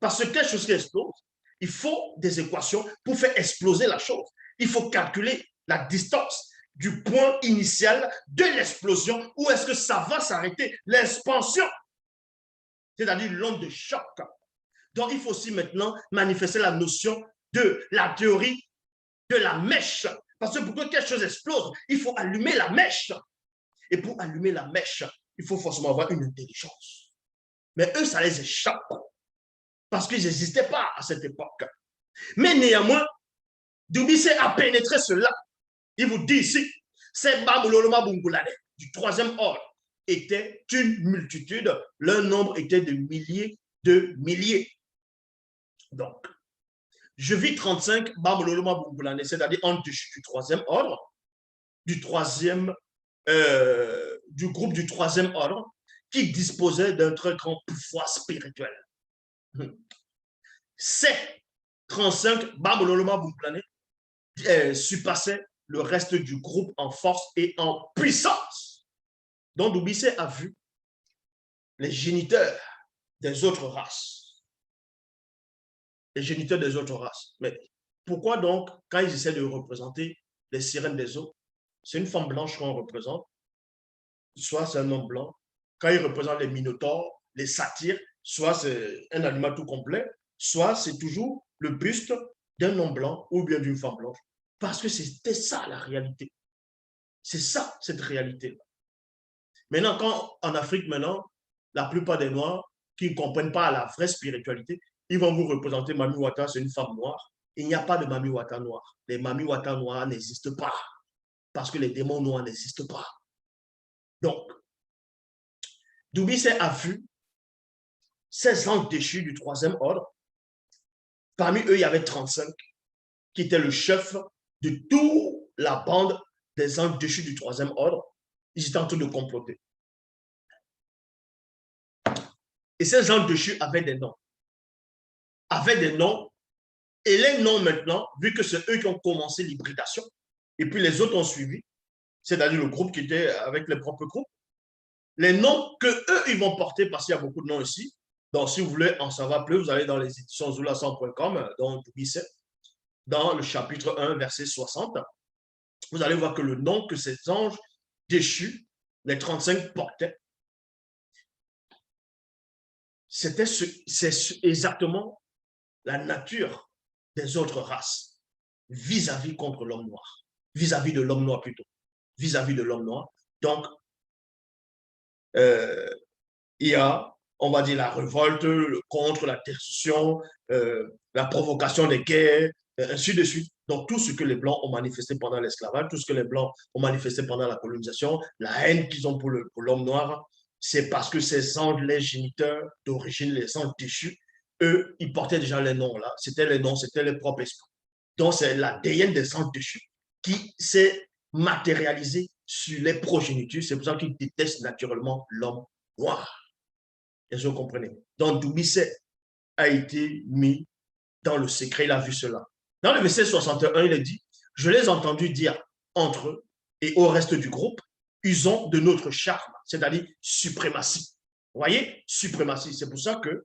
S1: Parce que quelque chose qui explose, il faut des équations pour faire exploser la chose. Il faut calculer la distance du point initial de l'explosion, où est-ce que ça va s'arrêter, l'expansion, c'est-à-dire l'onde de choc. Donc, il faut aussi maintenant manifester la notion de la théorie de la mèche. Parce que pour que quelque chose explose, il faut allumer la mèche. Et pour allumer la mèche, il faut forcément avoir une intelligence. Mais eux, ça les échappe. Parce qu'ils n'existaient pas à cette époque. Mais néanmoins, Doubissé a pénétré cela. Il vous dit ici, ces Bamololoma Bungoulane du troisième ordre était une multitude. Leur nombre était de milliers de milliers. Donc, je vis 35 Bamololoma Bungoulane, c'est-à-dire en dessus du troisième ordre, du groupe du troisième ordre, qui disposaient d'un très grand pouvoir spirituel. Ces 35 Babyloloma Boumplané surpassaient le reste du groupe en force et en puissance. Donc, Doumbissé a vu les géniteurs des autres races. Les géniteurs des autres races. Mais pourquoi donc, quand ils essaient de représenter les sirènes des eaux, c'est une femme blanche qu'on représente, soit c'est un homme blanc. Quand ils représentent les minotaures, les satyres, soit c'est un animal tout complet, soit c'est toujours le buste d'un homme blanc ou bien d'une femme blanche. Parce que c'était ça la réalité. C'est ça, cette réalité. Maintenant, quand en Afrique, maintenant, la plupart des Noirs qui ne comprennent pas la vraie spiritualité, ils vont vous représenter Mami Wata, c'est une femme noire. Il n'y a pas de Mami Wata noire. Les Mami Wata noirs n'existent pas parce que les démons noirs n'existent pas. Donc, Doumbissé a vu ces anges déchus du troisième ordre. Parmi eux, il y avait 35 qui étaient le chef de toute la bande des anges déchus du troisième ordre. Ils étaient en train de comploter. Et ces anges déchus avaient des noms. Avaient des noms. Et les noms maintenant, vu que c'est eux qui ont commencé l'hybridation, et puis les autres ont suivi, c'est-à-dire le groupe qui était avec les propres groupes, les noms que eux ils vont porter, parce qu'il y a beaucoup de noms ici. Donc, si vous voulez en savoir plus, vous allez dans les éditions zoulasan.com, dans le chapitre 1, verset 60. Vous allez voir que le nom que ces anges déchus, les 35 portaient, c'est exactement la nature des autres races vis-à-vis contre l'homme noir, vis-à-vis de l'homme noir plutôt, vis-à-vis de l'homme noir. Donc, il y a, on va dire, la révolte contre la destruction, la provocation des guerres, ainsi de suite. Donc, tout ce que les Blancs ont manifesté pendant l'esclavage, tout ce que les Blancs ont manifesté pendant la colonisation, la haine qu'ils ont pour l'homme noir, c'est parce que ces anges, les géniteurs d'origine, les anges déchus, eux, ils portaient déjà les noms là. C'était les noms, c'était les propres esprits. Donc, c'est la déesse des anges déchus qui s'est matérialisée sur les progénitures. C'est pour ça qu'ils détestent naturellement l'homme noir. Est-ce que vous comprenez? Donc, Doumbissé a été mis dans le secret, il a vu cela. Dans le verset 61, il est dit, je les ai entendus dire entre eux et au reste du groupe, usons de notre charme, c'est-à-dire suprématie. Vous voyez, suprématie. C'est pour ça que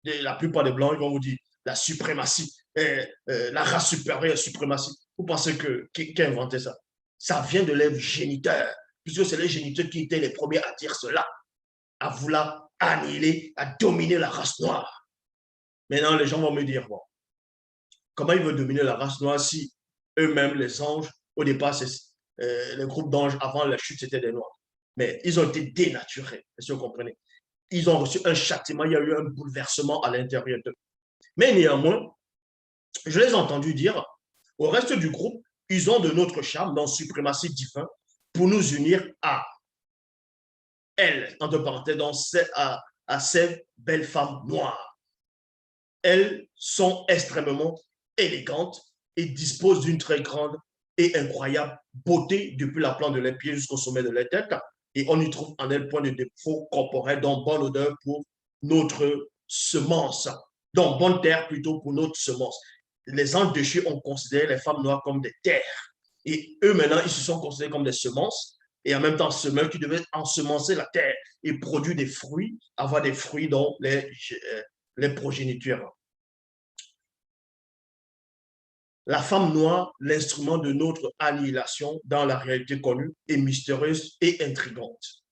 S1: la plupart des Blancs, ils vont vous dire la suprématie, la race supérieure, suprématie. Vous pensez qui a inventé ça? Ça vient de leurs géniteurs, puisque c'est les géniteurs qui étaient les premiers à dire cela, à vouloir annihiler, à dominer la race noire. Maintenant, les gens vont me dire, bon, comment ils veulent dominer la race noire si eux-mêmes, les anges, au départ, les groupes d'anges, avant la chute, c'était des noirs. Mais ils ont été dénaturés, est-ce que vous comprenez? Ils ont reçu un châtiment, il y a eu un bouleversement à l'intérieur d'eux. Mais néanmoins, je les ai entendus dire, au reste du groupe, ils ont de notre charme, dans suprématie divine, pour nous unir à elles, entre parenthèses, à ces belles femmes noires. Elles sont extrêmement élégantes et disposent d'une très grande et incroyable beauté depuis la plante de leurs pieds jusqu'au sommet de leur tête. Et on y trouve en elles point de défaut corporel, donc bonne odeur pour notre semence. Donc bonne terre plutôt pour notre semence. Les anges déchus ont considéré les femmes noires comme des terres. Et eux, maintenant, ils se sont considérés comme des semences et en même temps semeurs qui devaient ensemencer la terre et produire des fruits, avoir des fruits dont les progénitures. La femme noire, l'instrument de notre annihilation dans la réalité connue, est mystérieuse et intrigante.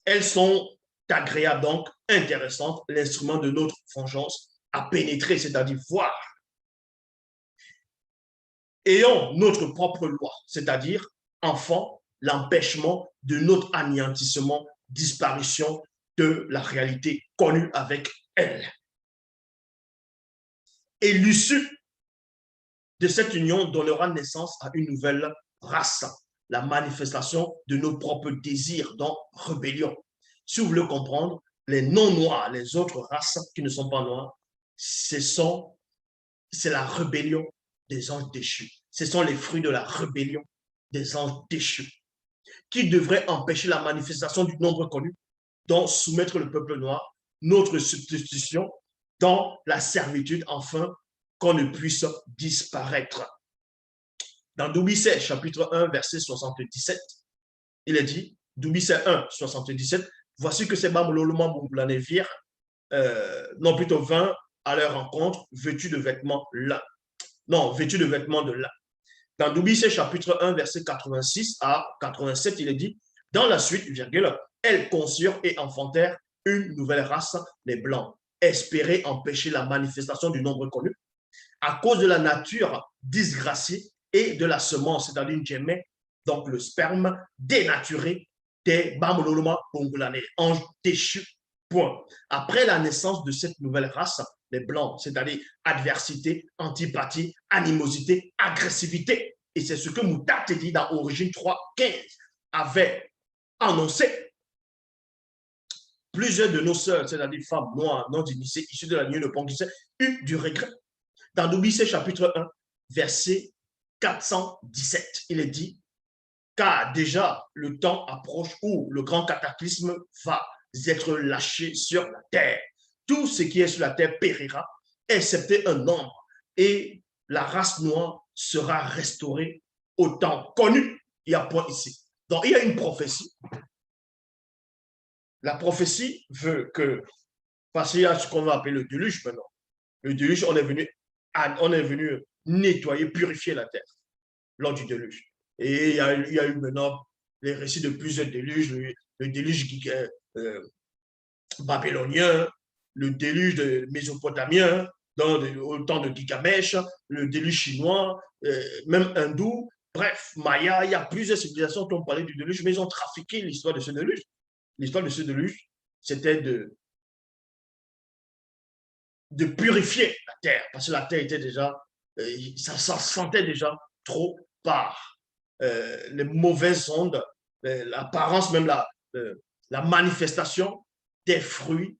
S1: Elles sont agréables, donc intéressantes, l'instrument de notre vengeance à pénétrer, c'est-à-dire voir. Ayons notre propre loi, c'est-à-dire, enfant, l'empêchement de notre anéantissement, disparition de la réalité connue avec elle. Et l'issue de cette union donnera naissance à une nouvelle race, la manifestation de nos propres désirs dans rébellion. Si vous voulez comprendre, les non-noirs, les autres races qui ne sont pas noires, c'est la rébellion des anges déchus. Ce sont les fruits de la rébellion des anges déchus. qui devrait empêcher la manifestation du nombre connu, donc soumettre le peuple noir, notre substitution, dans la servitude, afin qu'on ne puisse disparaître. Dans Doubicet, chapitre 1, verset 77, il est dit, Doubicet 1, 77, voici que ces Bambololoma Bongulane virent, non plutôt 20 à leur rencontre, vêtus de vêtements lin. Non, vêtus de vêtements de lin. Dans Doubicet, chapitre 1, verset 86 à 87, il est dit, dans la suite, virgule, elles conçurent et enfantèrent une nouvelle race, les Blancs, espérer empêcher la manifestation du nombre connu à cause de la nature disgraciée et de la semence, c'est-à-dire une djemé, donc le sperme dénaturé des Bambololoma Bongulane, anges déchus. Point. Après la naissance de cette nouvelle race, les Blancs, c'est-à-dire adversité, antipathie, animosité, agressivité. Et c'est ce que Moutate dit dans Origine 3.15 avait annoncé. Plusieurs de nos sœurs, c'est-à-dire femmes noires, non initiées, issues de la lignée de Ponguissé, eu du regret. Dans Doubicet, chapitre 1, verset 417, il est dit, car déjà le temps approche où le grand cataclysme va être lâché sur la terre. Tout ce qui est sur la terre périra, excepté un nombre, et la race noire sera restaurée au temps connu. Il y a point ici. Donc, il y a une prophétie. La prophétie veut que, parce qu'il y a ce qu'on va appeler le déluge maintenant. Le déluge, on est venu nettoyer, purifier la terre lors du déluge. Et il y a eu maintenant les récits de plusieurs déluges, le déluge babylonien, le déluge de mésopotamien, au temps de Gilgamesh, le déluge chinois, même hindou, bref, Maya, il y a plusieurs civilisations qui ont parlé du déluge, mais ils ont trafiqué l'histoire de ce déluge. L'histoire de ce déluge, c'était de purifier la terre, parce que la terre était déjà, ça sentait déjà trop par les mauvaises ondes, l'apparence, même la manifestation des fruits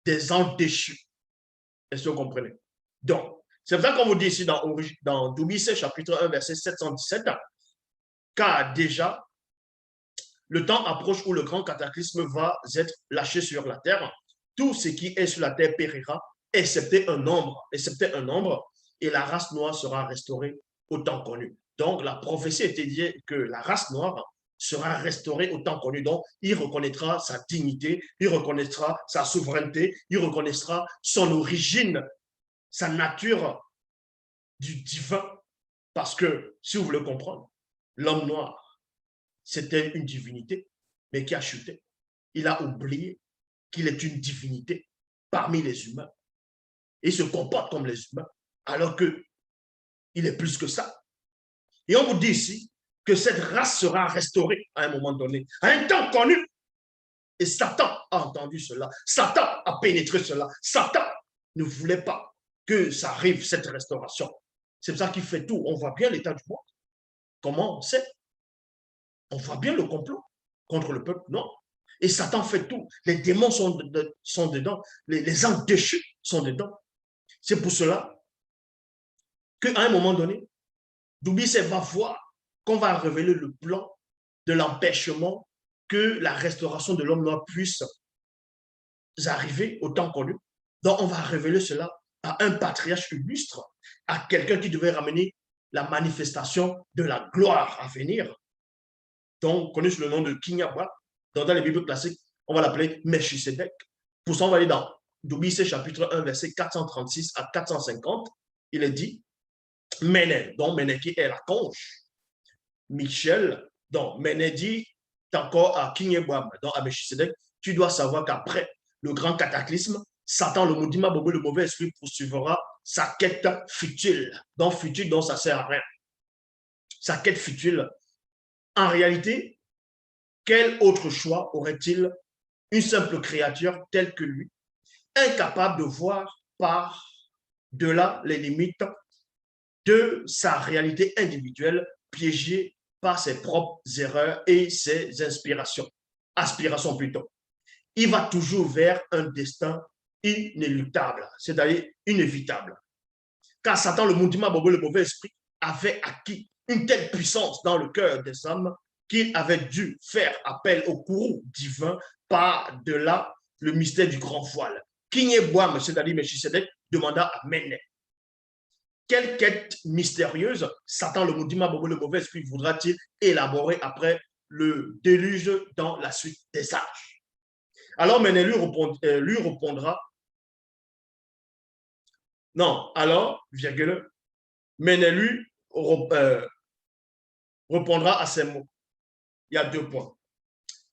S1: des anges déchus. Est-ce que vous comprenez? Donc, c'est pour ça qu'on vous dit ici dans Doubicet, chapitre 1, verset 717, car déjà, le temps approche où le grand cataclysme va être lâché sur la terre. Tout ce qui est sur la terre périra, excepté un nombre, et la race noire sera restaurée au temps connu. Donc, la prophétie était dit que la race noire sera restaurée au temps connu. Donc, il reconnaîtra sa dignité, il reconnaîtra sa souveraineté, il reconnaîtra son origine, sa nature du divin. Parce que, si vous voulez comprendre, l'homme noir, c'était une divinité, mais qui a chuté. Il a oublié qu'il est une divinité parmi les humains. Il se comporte comme les humains, alors qu'il est plus que ça. Et on vous dit ici que cette race sera restaurée à un moment donné, à un temps connu. Et Satan a entendu cela. Satan a pénétré cela. Satan ne voulait pas que ça arrive, cette restauration. C'est pour ça qu'il fait tout. On voit bien l'état du monde. Comment on sait? On voit bien le complot contre le peuple. Non. Et Satan fait tout. Les démons sont dedans. Les anges déchus sont dedans. C'est pour cela qu'à un moment donné, Doubicet va voir qu'on va révéler le plan de l'empêchement que la restauration de l'homme noir puisse arriver au temps connu. Donc, on va révéler cela à un patriarche illustre, à quelqu'un qui devait ramener la manifestation de la gloire à venir. Donc, connu sous le nom de Kinyabwa, dans les Bibles classiques, on va l'appeler Melchisedec. Pour ça, on va aller dans Doubicet chapitre 1, verset 436 à 450. Il est dit, Méné, donc Méné qui est la conche, Michel, donc Méné dit encore à Kinyabwa, donc à Melchisedec, tu dois savoir qu'après le grand cataclysme, Satan, le Moudima Bobo, le mauvais esprit, poursuivra sa quête futile. Donc, futile, donc ça ne sert à rien. Sa quête futile. En réalité, quel autre choix aurait-il une simple créature telle que lui, incapable de voir par-delà les limites de sa réalité individuelle, piégée par ses propres erreurs et ses aspirations plutôt. Il va toujours vers un destin inéluctable, c'est-à-dire inévitable. Car Satan, le Moudima Bobo, le mauvais esprit, avait acquis une telle puissance dans le cœur des hommes qu'il avait dû faire appel au courroux divin par de là le mystère du grand voile. Kinyeboam, c'est-à-dire Melchisedec, demanda à Méné. Quelle quête mystérieuse Satan, le maudit, le mauvais esprit, voudra-t-il élaborer après le déluge dans la suite des âges? Alors Méné lui répondra, non, alors, virgule, Méné lui répondra à ces mots. Il y a 2 points.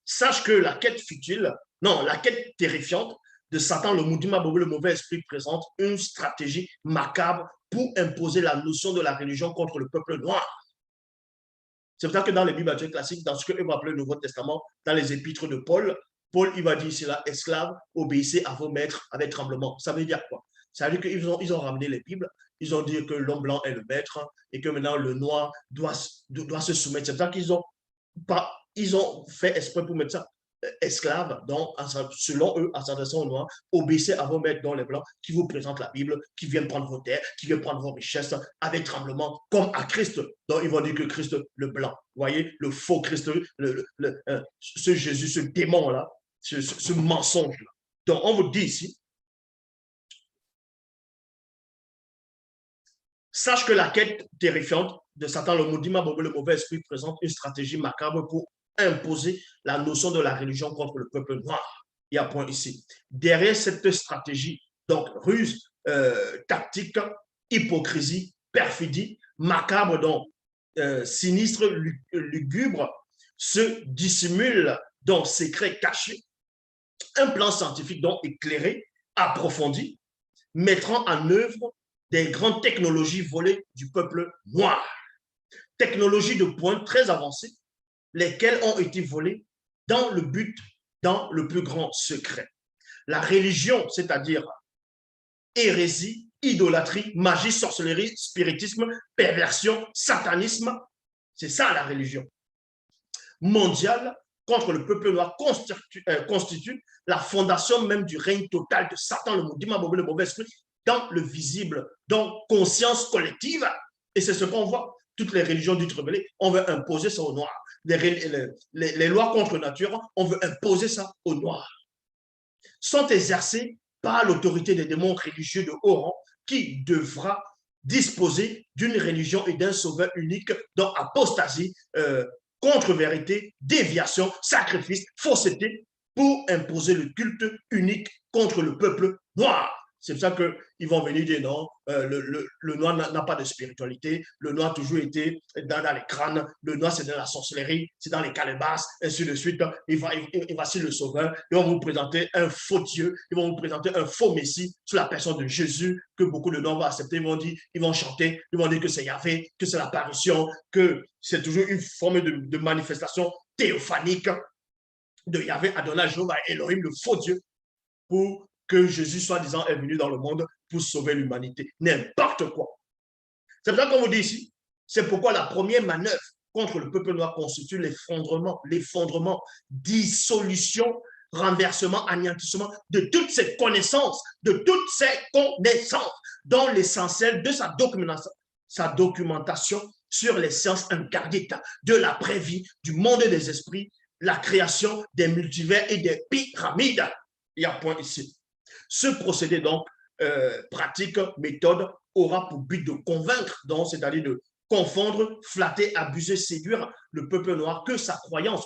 S1: Sache que la quête futile, non, la quête terrifiante de Satan, le Moudima Bobo, le mauvais esprit, présente une stratégie macabre pour imposer la notion de la religion contre le peuple noir. C'est pour ça que dans les Bibles classiques, dans ce que va appeler le Nouveau Testament, dans les épîtres de Paul, Paul, il va dire ici là, esclaves, obéissez à vos maîtres avec tremblement. Ça veut dire quoi? Ça veut dire qu'ils ont ramené les Bibles, ils ont dit que l'homme blanc est le maître et que maintenant le noir doit se soumettre. C'est pour ça qu'ils ont fait exprès pour mettre ça esclaves, donc selon eux, en s'adressant aux noirs, obéissez à vos maîtres dans les blancs qui vous présentent la Bible, qui viennent prendre vos terres, qui viennent prendre vos richesses avec tremblement, comme à Christ. Donc ils vont dire que Christ le blanc, vous voyez, le faux Christ, ce Jésus, ce démon-là, ce mensonge-là. Donc on vous dit ici, sache que la quête terrifiante de Satan, le maudit, le mauvais esprit, présente une stratégie macabre pour imposer la notion de la religion contre le peuple noir. Il y a un point ici. Derrière cette stratégie, donc ruse, tactique, hypocrisie, perfidie, macabre, donc sinistre, lugubre, se dissimule donc secret caché, un plan scientifique donc éclairé, approfondi, mettant en œuvre des grandes technologies volées du peuple noir. Technologies de pointe très avancées, lesquelles ont été volées dans le but, dans le plus grand secret. La religion, c'est-à-dire hérésie, idolâtrie, magie, sorcellerie, spiritisme, perversion, satanisme, c'est ça la religion mondiale contre le peuple noir constitue la fondation même du règne total de Satan, le mauvais esprit, dans le visible, dans conscience collective. Et c'est ce qu'on voit. Toutes les religions dites rebelles, on veut imposer ça aux Noirs. Les lois contre nature, on veut imposer ça aux Noirs. Sont exercées par l'autorité des démons religieux de haut rang qui devra disposer d'une religion et d'un sauveur unique dans apostasie, contre-vérité, déviation, sacrifice, fausseté pour imposer le culte unique contre le peuple noir. C'est pour ça qu'ils vont venir dire non, le noir n'a pas de spiritualité, le noir a toujours été dans les crânes, le noir c'est dans la sorcellerie, c'est dans les calebasses, ainsi de suite. Et voici le sauveur, ils vont vous présenter un faux Dieu, ils vont vous présenter un faux Messie sur la personne de Jésus que beaucoup de noirs vont accepter, ils vont dire, ils vont chanter, ils vont dire que c'est Yahvé, que c'est l'apparition, que c'est toujours une forme de manifestation théophanique de Yahvé, Adonai, Jéhovah, Elohim, le faux Dieu, pour que Jésus, soi-disant, est venu dans le monde pour sauver l'humanité. N'importe quoi. C'est pour ça qu'on vous dit ici, c'est pourquoi la première manœuvre contre le peuple noir constitue l'effondrement, dissolution, renversement, anéantissement de toutes ces connaissances, dont l'essentiel de sa documentation sur les sciences incardites, de la vraie-vie, du monde des esprits, la création des multivers et des pyramides. Il y a un point ici. Ce procédé, donc, pratique, méthode, aura pour but de convaincre, c'est-à-dire de confondre, flatter, abuser, séduire le peuple noir que sa croyance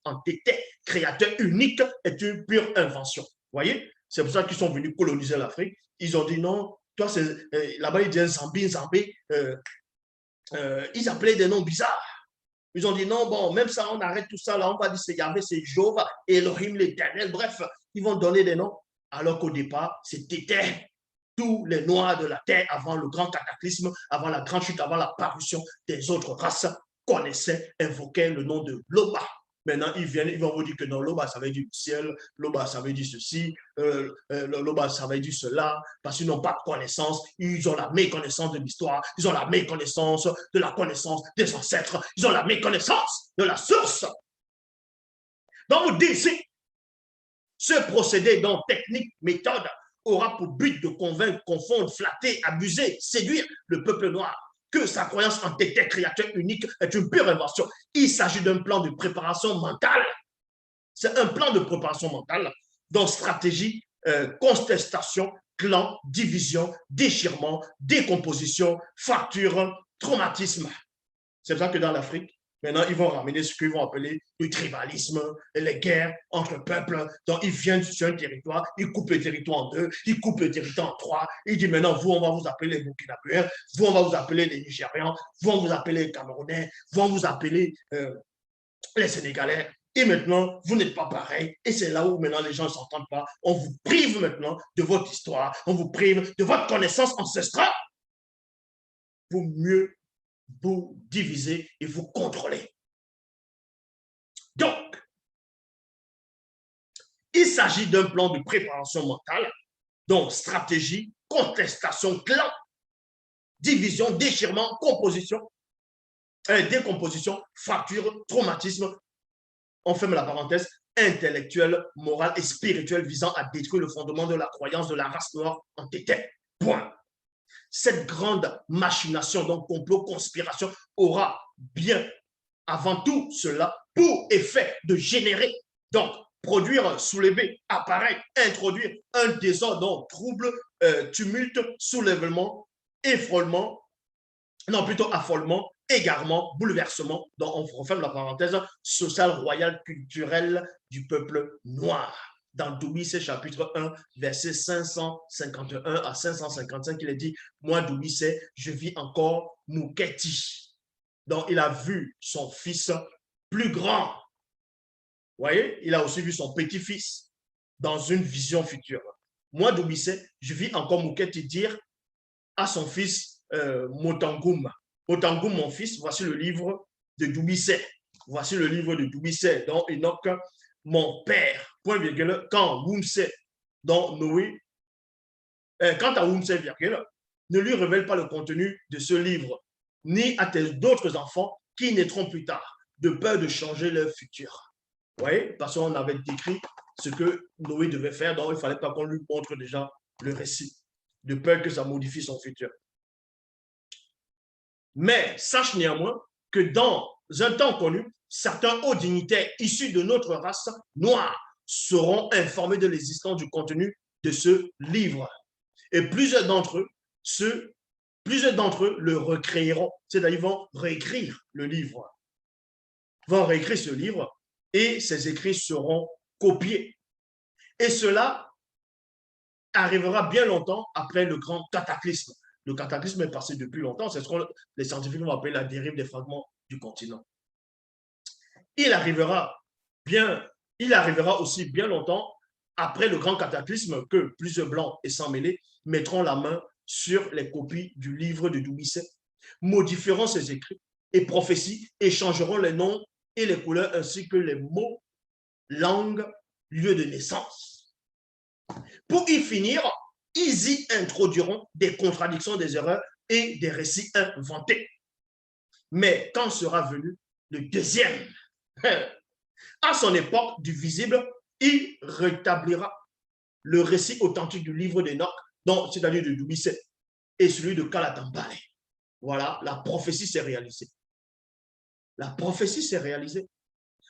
S1: en était créateur unique est une pure invention. Vous voyez? C'est pour ça qu'ils sont venus coloniser l'Afrique. Ils ont dit non, toi, là-bas, ils disent Zambie, ils appelaient des noms bizarres. Ils ont dit non, bon, même ça, on arrête tout ça, là, on va dire c'est Yahvé, c'est Jéhovah, Elohim, l'Éternel, bref, ils vont donner des noms. Alors qu'au départ, c'était tous les noirs de la terre avant le grand cataclysme, avant la grande chute, avant l'apparition des autres races, connaissaient, invoquaient le nom de Loba. Maintenant, ils vont vous dire que non, Loba, ça veut dire du ciel, Loba, ça veut dire ceci, Loba, ça veut dire cela, parce qu'ils n'ont pas de connaissance, ils ont la méconnaissance de l'histoire, ils ont la méconnaissance de la connaissance des ancêtres, ils ont la méconnaissance de la source. Donc, vous dites ici, ce procédé, donc technique, méthode, aura pour but de convaincre, confondre, flatter, abuser, séduire le peuple noir que sa croyance en Tété, créateur unique, est une pure invention. Il s'agit d'un plan de préparation mentale. C'est un plan de préparation mentale, donc stratégie, contestation, clan, division, déchirement, décomposition, fracture, traumatisme. C'est pour ça que dans l'Afrique, maintenant, ils vont ramener ce qu'ils vont appeler le tribalisme, les guerres entre peuples. Donc, ils viennent sur un territoire, ils coupent le territoire en deux, ils coupent le territoire en trois. Ils disent maintenant, vous, on va vous appeler les Burkinabéens, vous, on va vous appeler les Nigérians, vous, on va vous appeler les Camerounais, vous, on va vous appeler les Sénégalais. Et maintenant, vous n'êtes pas pareil. Et c'est là où maintenant les gens ne s'entendent pas. On vous prive maintenant de votre histoire, on vous prive de votre connaissance ancestrale pour mieux vous diviser et vous contrôler. Donc, il s'agit d'un plan de préparation mentale, donc stratégie, contestation, clan, division, déchirement, décomposition, fracture, traumatisme, on ferme la parenthèse, intellectuel, moral et spirituel visant à détruire le fondement de la croyance de la race noire en Tété. Point. Cette grande machination, donc complot, conspiration, aura bien avant tout cela pour effet de générer, donc produire, soulever, apparaître, introduire un désordre, donc trouble, tumulte, soulèvement, effraulement, non plutôt affolement, égarement, bouleversement, donc on referme la parenthèse, social, royal, culturel du peuple noir. Dans Doumbissé, chapitre 1, verset 551 à 555, il est dit, moi, Doumbissé, je vis encore Mouketi. Donc, il a vu son fils plus grand. Vous voyez, il a aussi vu son petit-fils dans une vision future. Moi, Doumbissé, je vis encore Mouketi dire à son fils Motangoum. Motangoum, mon fils, voici le livre de Doumbissé. Voici le livre de Doumbissé, dont Enoch, mon père, point virgule, quand Wumsé, dont Noé, quant à Wumsé, virgule, ne lui révèle pas le contenu de ce livre, ni à tes d'autres enfants qui naîtront plus tard, de peur de changer leur futur. Vous voyez, parce qu'on avait décrit ce que Noé devait faire, donc il ne fallait pas qu'on lui montre déjà le récit, de peur que ça modifie son futur. Mais sache néanmoins que dans un temps connu, certains hauts dignitaires issus de notre race noire seront informés de l'existence du contenu de ce livre. Et plusieurs d'entre eux le recréeront, c'est-à-dire vont réécrire le livre, vont réécrire ce livre et ces écrits seront copiés. Et cela arrivera bien longtemps après le grand cataclysme. Le cataclysme est passé depuis longtemps, c'est ce que les scientifiques vont appeler la dérive des fragments du continent. Il arrivera aussi bien longtemps après le grand cataclysme que plusieurs blancs et sans mêlés mettront la main sur les copies du livre de Doumbissé, modifieront ses écrits et prophéties et changeront les noms et les couleurs ainsi que les mots, langue, lieu de naissance. Pour y finir, ils y introduiront des contradictions, des erreurs et des récits inventés. Mais quand sera venu le deuxième, à son époque du visible, il rétablira le récit authentique du livre d'Enoch, c'est-à-dire de Doumbissé, et celui de Kalatambale. Voilà, la prophétie s'est réalisée. La prophétie s'est réalisée.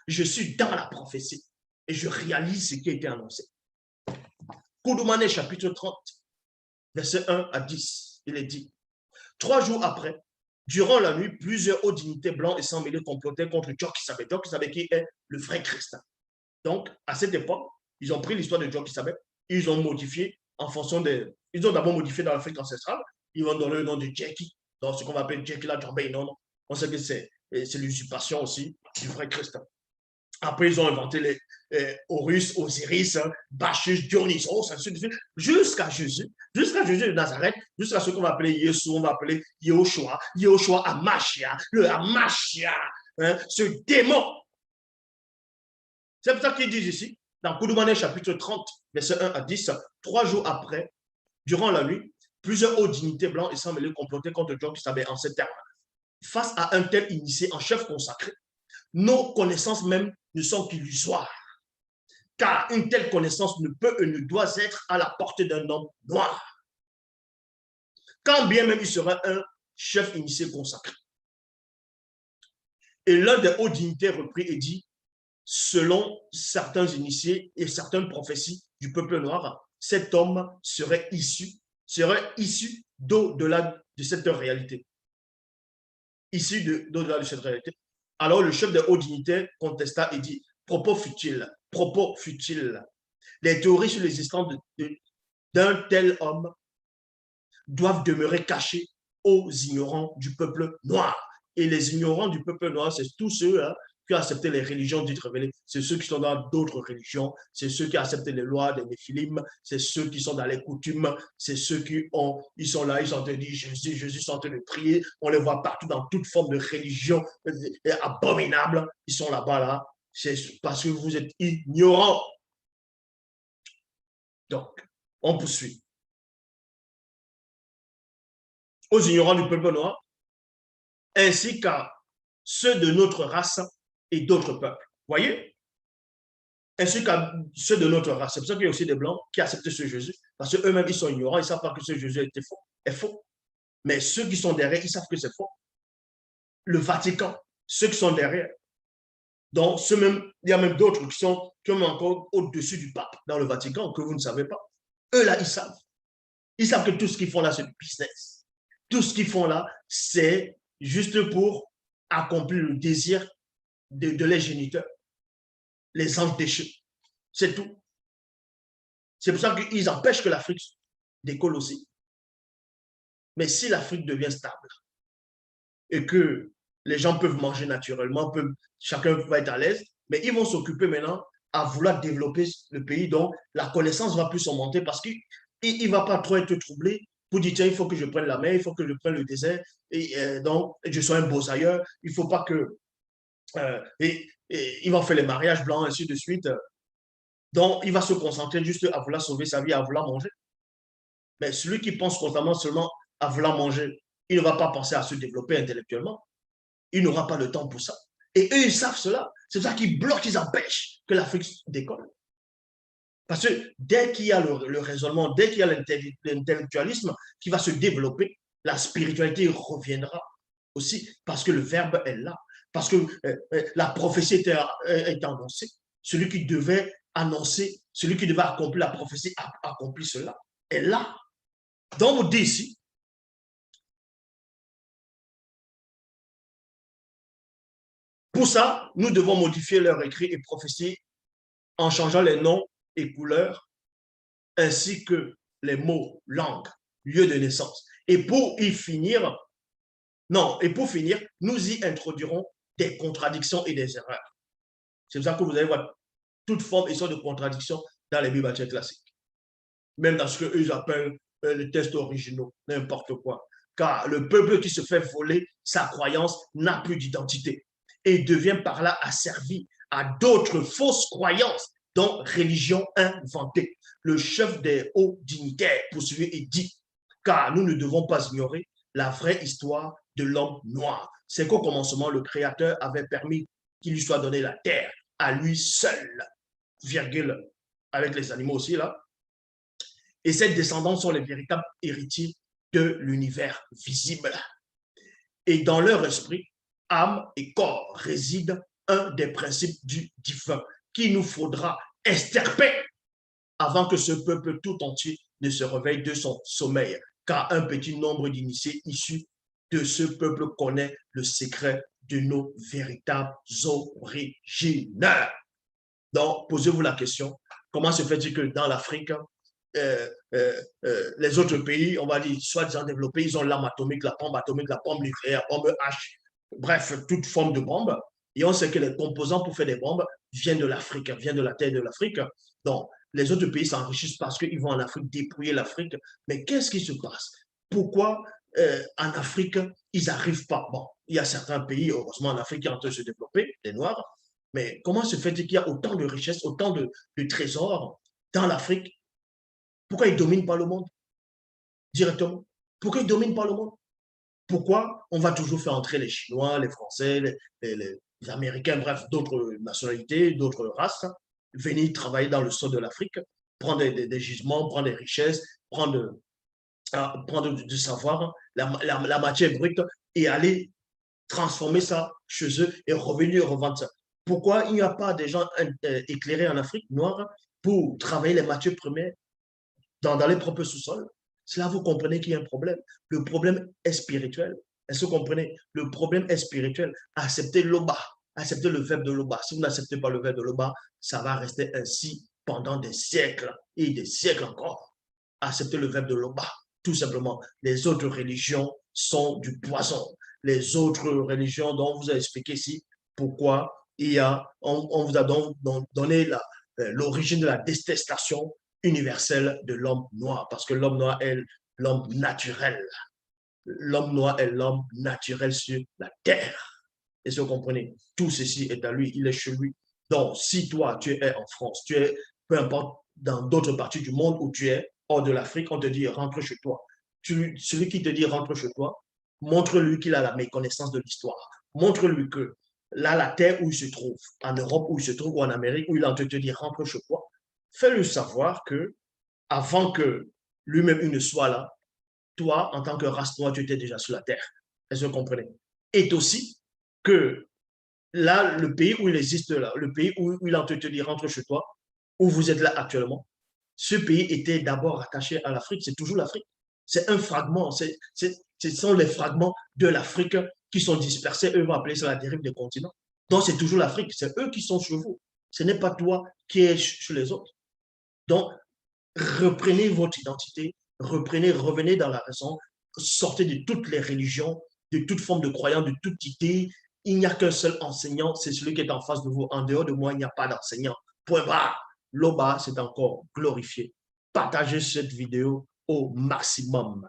S1: Je suis dans la prophétie et je réalise ce qui a été annoncé. Koudoumane, chapitre 30, verset 1 à 10, il est dit, 3 jours après, durant la nuit, plusieurs hauts dignités blancs et sans mêlés complotaient contre Djokisabé. Djokisabé qui est le frère Christ. Donc, à cette époque, ils ont pris l'histoire de Djokisabé, ils ont modifié en fonction des... Ils ont d'abord modifié dans l'Afrique ancestrale, ils vont donner le nom de Djeki, donc ce qu'on va appeler Djeki la Djambé. Non, non. On sait que c'est l'usurpation aussi du frère Christ. Après, ils ont inventé les Horus, Osiris, Bacchus, Dionysos, ainsi de suite, jusqu'à Jésus de Nazareth, jusqu'à ce qu'on va appeler Yesu, on va appeler Yehoshua, Amashia, le Amashia, hein, ce démon. C'est pour ça qu'ils disent ici, dans Koudoumane chapitre 30, verset 1 à 10, 3 jours après, durant la nuit, plusieurs hauts dignités blancs et sans mêlés complotaient contre Djokisabé en ces termes. Face à un tel initié en chef consacré, nos connaissances même ne sont qu'illusoires, car une telle connaissance ne peut et ne doit être à la portée d'un homme noir. Quand bien même il sera un chef initié consacré. Et l'un des hauts dignitaires reprit et dit, selon certains initiés et certaines prophéties du peuple noir, cet homme serait issu d'au-delà de cette réalité. Issu d'au-delà de cette réalité. Alors le chef des hauts dignitaires contesta et dit, propos futile. Les théories sur l'existence d'un tel homme doivent demeurer cachées aux ignorants du peuple noir. Et les ignorants du peuple noir, c'est tous ceux qui ont accepté les religions dites révélées. C'est ceux qui sont dans d'autres religions, c'est ceux qui acceptent les lois des Néphilim, c'est ceux qui sont dans les coutumes, c'est ceux ils sont là, ils sont en train de dire Jésus, Jésus sont en train de prier. On les voit partout dans toute forme de religion abominable. Ils sont là-bas, là. C'est parce que vous êtes ignorants. Donc, on poursuit. Aux ignorants du peuple noir, ainsi qu'à ceux de notre race et d'autres peuples. Voyez? Ainsi qu'à ceux de notre race. C'est pour ça qu'il y a aussi des Blancs qui acceptent ce Jésus, parce qu'eux-mêmes, ils sont ignorants, ils ne savent pas que ce Jésus est faux. Mais ceux qui sont derrière, ils savent que c'est faux. Le Vatican, ceux qui sont derrière. Donc, il y a même d'autres qui sont encore au-dessus du pape dans le Vatican que vous ne savez pas. Eux, là, ils savent. Ils savent que tout ce qu'ils font là, c'est du business. Tout ce qu'ils font là, c'est juste pour accomplir le désir de les géniteurs, les anges déchus. C'est tout. C'est pour ça qu'ils empêchent que l'Afrique décolle aussi. Mais si l'Afrique devient stable et que les gens peuvent manger naturellement, chacun va être à l'aise, mais ils vont s'occuper maintenant à vouloir développer le pays, donc la connaissance va plus augmenter parce qu'il ne va pas trop être troublé pour dire, tiens, il faut que je prenne la mer, il faut que je prenne le désert, et donc je sois un beau ailleurs, il ne faut pas que... il va faire les mariages blancs, ainsi de suite. Donc, il va se concentrer juste à vouloir sauver sa vie, à vouloir manger. Mais celui qui pense constamment seulement à vouloir manger, il ne va pas penser à se développer intellectuellement. Il n'aura pas le temps pour ça. Et eux, ils savent cela. C'est ça qui bloque, ils empêchent que l'Afrique décolle. Parce que dès qu'il y a le raisonnement, dès qu'il y a l'intellectualisme qui va se développer, la spiritualité reviendra aussi parce que le verbe est là. Parce que la prophétie est annoncée. Celui qui devait annoncer, celui qui devait accomplir la prophétie a accompli cela. Est là. Donc, on dit ici, pour ça, nous devons modifier leur écrit et prophétie en changeant les noms et couleurs, ainsi que les mots, langue, lieu de naissance. Et pour finir, nous y introduirons des contradictions et des erreurs. C'est pour ça que vous allez voir toute forme et sorte de contradiction dans les Bibles classiques. Même dans ce qu'eux appellent les textes originaux, n'importe quoi. Car le peuple qui se fait voler sa croyance n'a plus d'identité et devient par là asservi à d'autres fausses croyances, dont religion inventée. Le chef des hauts dignitaires poursuivit et dit, car nous ne devons pas ignorer la vraie histoire de l'homme noir. C'est qu'au commencement, le Créateur avait permis qu'il lui soit donné la terre à lui seul, virgule, avec les animaux aussi là. Et ces descendants sont les véritables héritiers de l'univers visible. Et dans leur esprit, âme et corps résident un des principes du divin qu'il nous faudra extirper avant que ce peuple tout entier ne se réveille de son sommeil, car un petit nombre d'initiés issus de ce peuple connaît le secret de nos véritables origines. Donc, posez-vous la question, comment se fait-il que dans l'Afrique, les autres pays, on va dire, soi-disant développés, ils ont l'arme atomique, la bombe nucléaire, la bombe H, bref, toute forme de bombe. Et on sait que les composants pour faire des bombes viennent de l'Afrique, viennent de la terre de l'Afrique. Donc, les autres pays s'enrichissent parce qu'ils vont en Afrique dépouiller l'Afrique. Mais qu'est-ce qui se passe? Pourquoi en Afrique, ils n'arrivent pas? Bon, il y a certains pays, heureusement en Afrique, qui sont en train de se développer, les Noirs. Mais comment se fait-il qu'il y a autant de richesses, autant de trésors dans l'Afrique? Pourquoi ils ne dominent pas le monde directement? Pourquoi ils ne dominent pas le monde? Pourquoi on va toujours faire entrer les Chinois, les Français, les Américains, bref, d'autres nationalités, d'autres races, venir travailler dans le sol de l'Afrique, prendre des gisements, prendre des richesses, prendre prendre du savoir, la matière brute, et aller transformer ça chez eux et revenir revendre ça. Pourquoi il n'y a pas des gens éclairés en Afrique noire pour travailler les matières premières dans les propres sous-sols? C'est là vous comprenez qu'il y a un problème. Le problème est spirituel. Est-ce que vous comprenez? Le problème est spirituel. Acceptez l'Oba. Acceptez le verbe de l'Oba. Si vous n'acceptez pas le verbe de l'Oba, ça va rester ainsi pendant des siècles et des siècles encore. Acceptez le verbe de l'Oba. Tout simplement, les autres religions sont du poison. Les autres religions dont on vous a expliqué ici pourquoi on vous a donné l'origine de la détestation universelle de l'homme noir, parce que l'homme noir est l'homme naturel. L'homme noir est l'homme naturel sur la terre. Et si vous comprenez, tout ceci est à lui, il est chez lui. Donc, si toi, tu es en France, tu es, peu importe, dans d'autres parties du monde où tu es, hors de l'Afrique, on te dit rentre chez toi. Celui qui te dit rentre chez toi, montre-lui qu'il a la méconnaissance de l'histoire. Montre-lui que là, la terre où il se trouve, en Europe où il se trouve, ou en Amérique, où il a entendu te dire rentre chez toi, fais-lui savoir que avant que lui-même il ne soit là, toi, en tant que race noire, tu étais déjà sur la terre. Est-ce que vous comprenez? Et aussi que là, le pays où il existe là, le pays où il a entendu te dire rentre chez toi, où vous êtes là actuellement, ce pays était d'abord attaché à l'Afrique, c'est toujours l'Afrique. C'est un fragment, ce sont les fragments de l'Afrique qui sont dispersés, eux vont appeler ça la dérive des continents. Donc c'est toujours l'Afrique, c'est eux qui sont sur vous. Ce n'est pas toi qui es sur les autres. Donc, reprenez votre identité, revenez dans la raison, sortez de toutes les religions, de toute forme de croyance, de toute idée. Il n'y a qu'un seul enseignant, c'est celui qui est en face de vous. En dehors de moi, il n'y a pas d'enseignant. Point barre. L'Oba, c'est encore glorifié. Partagez cette vidéo au maximum.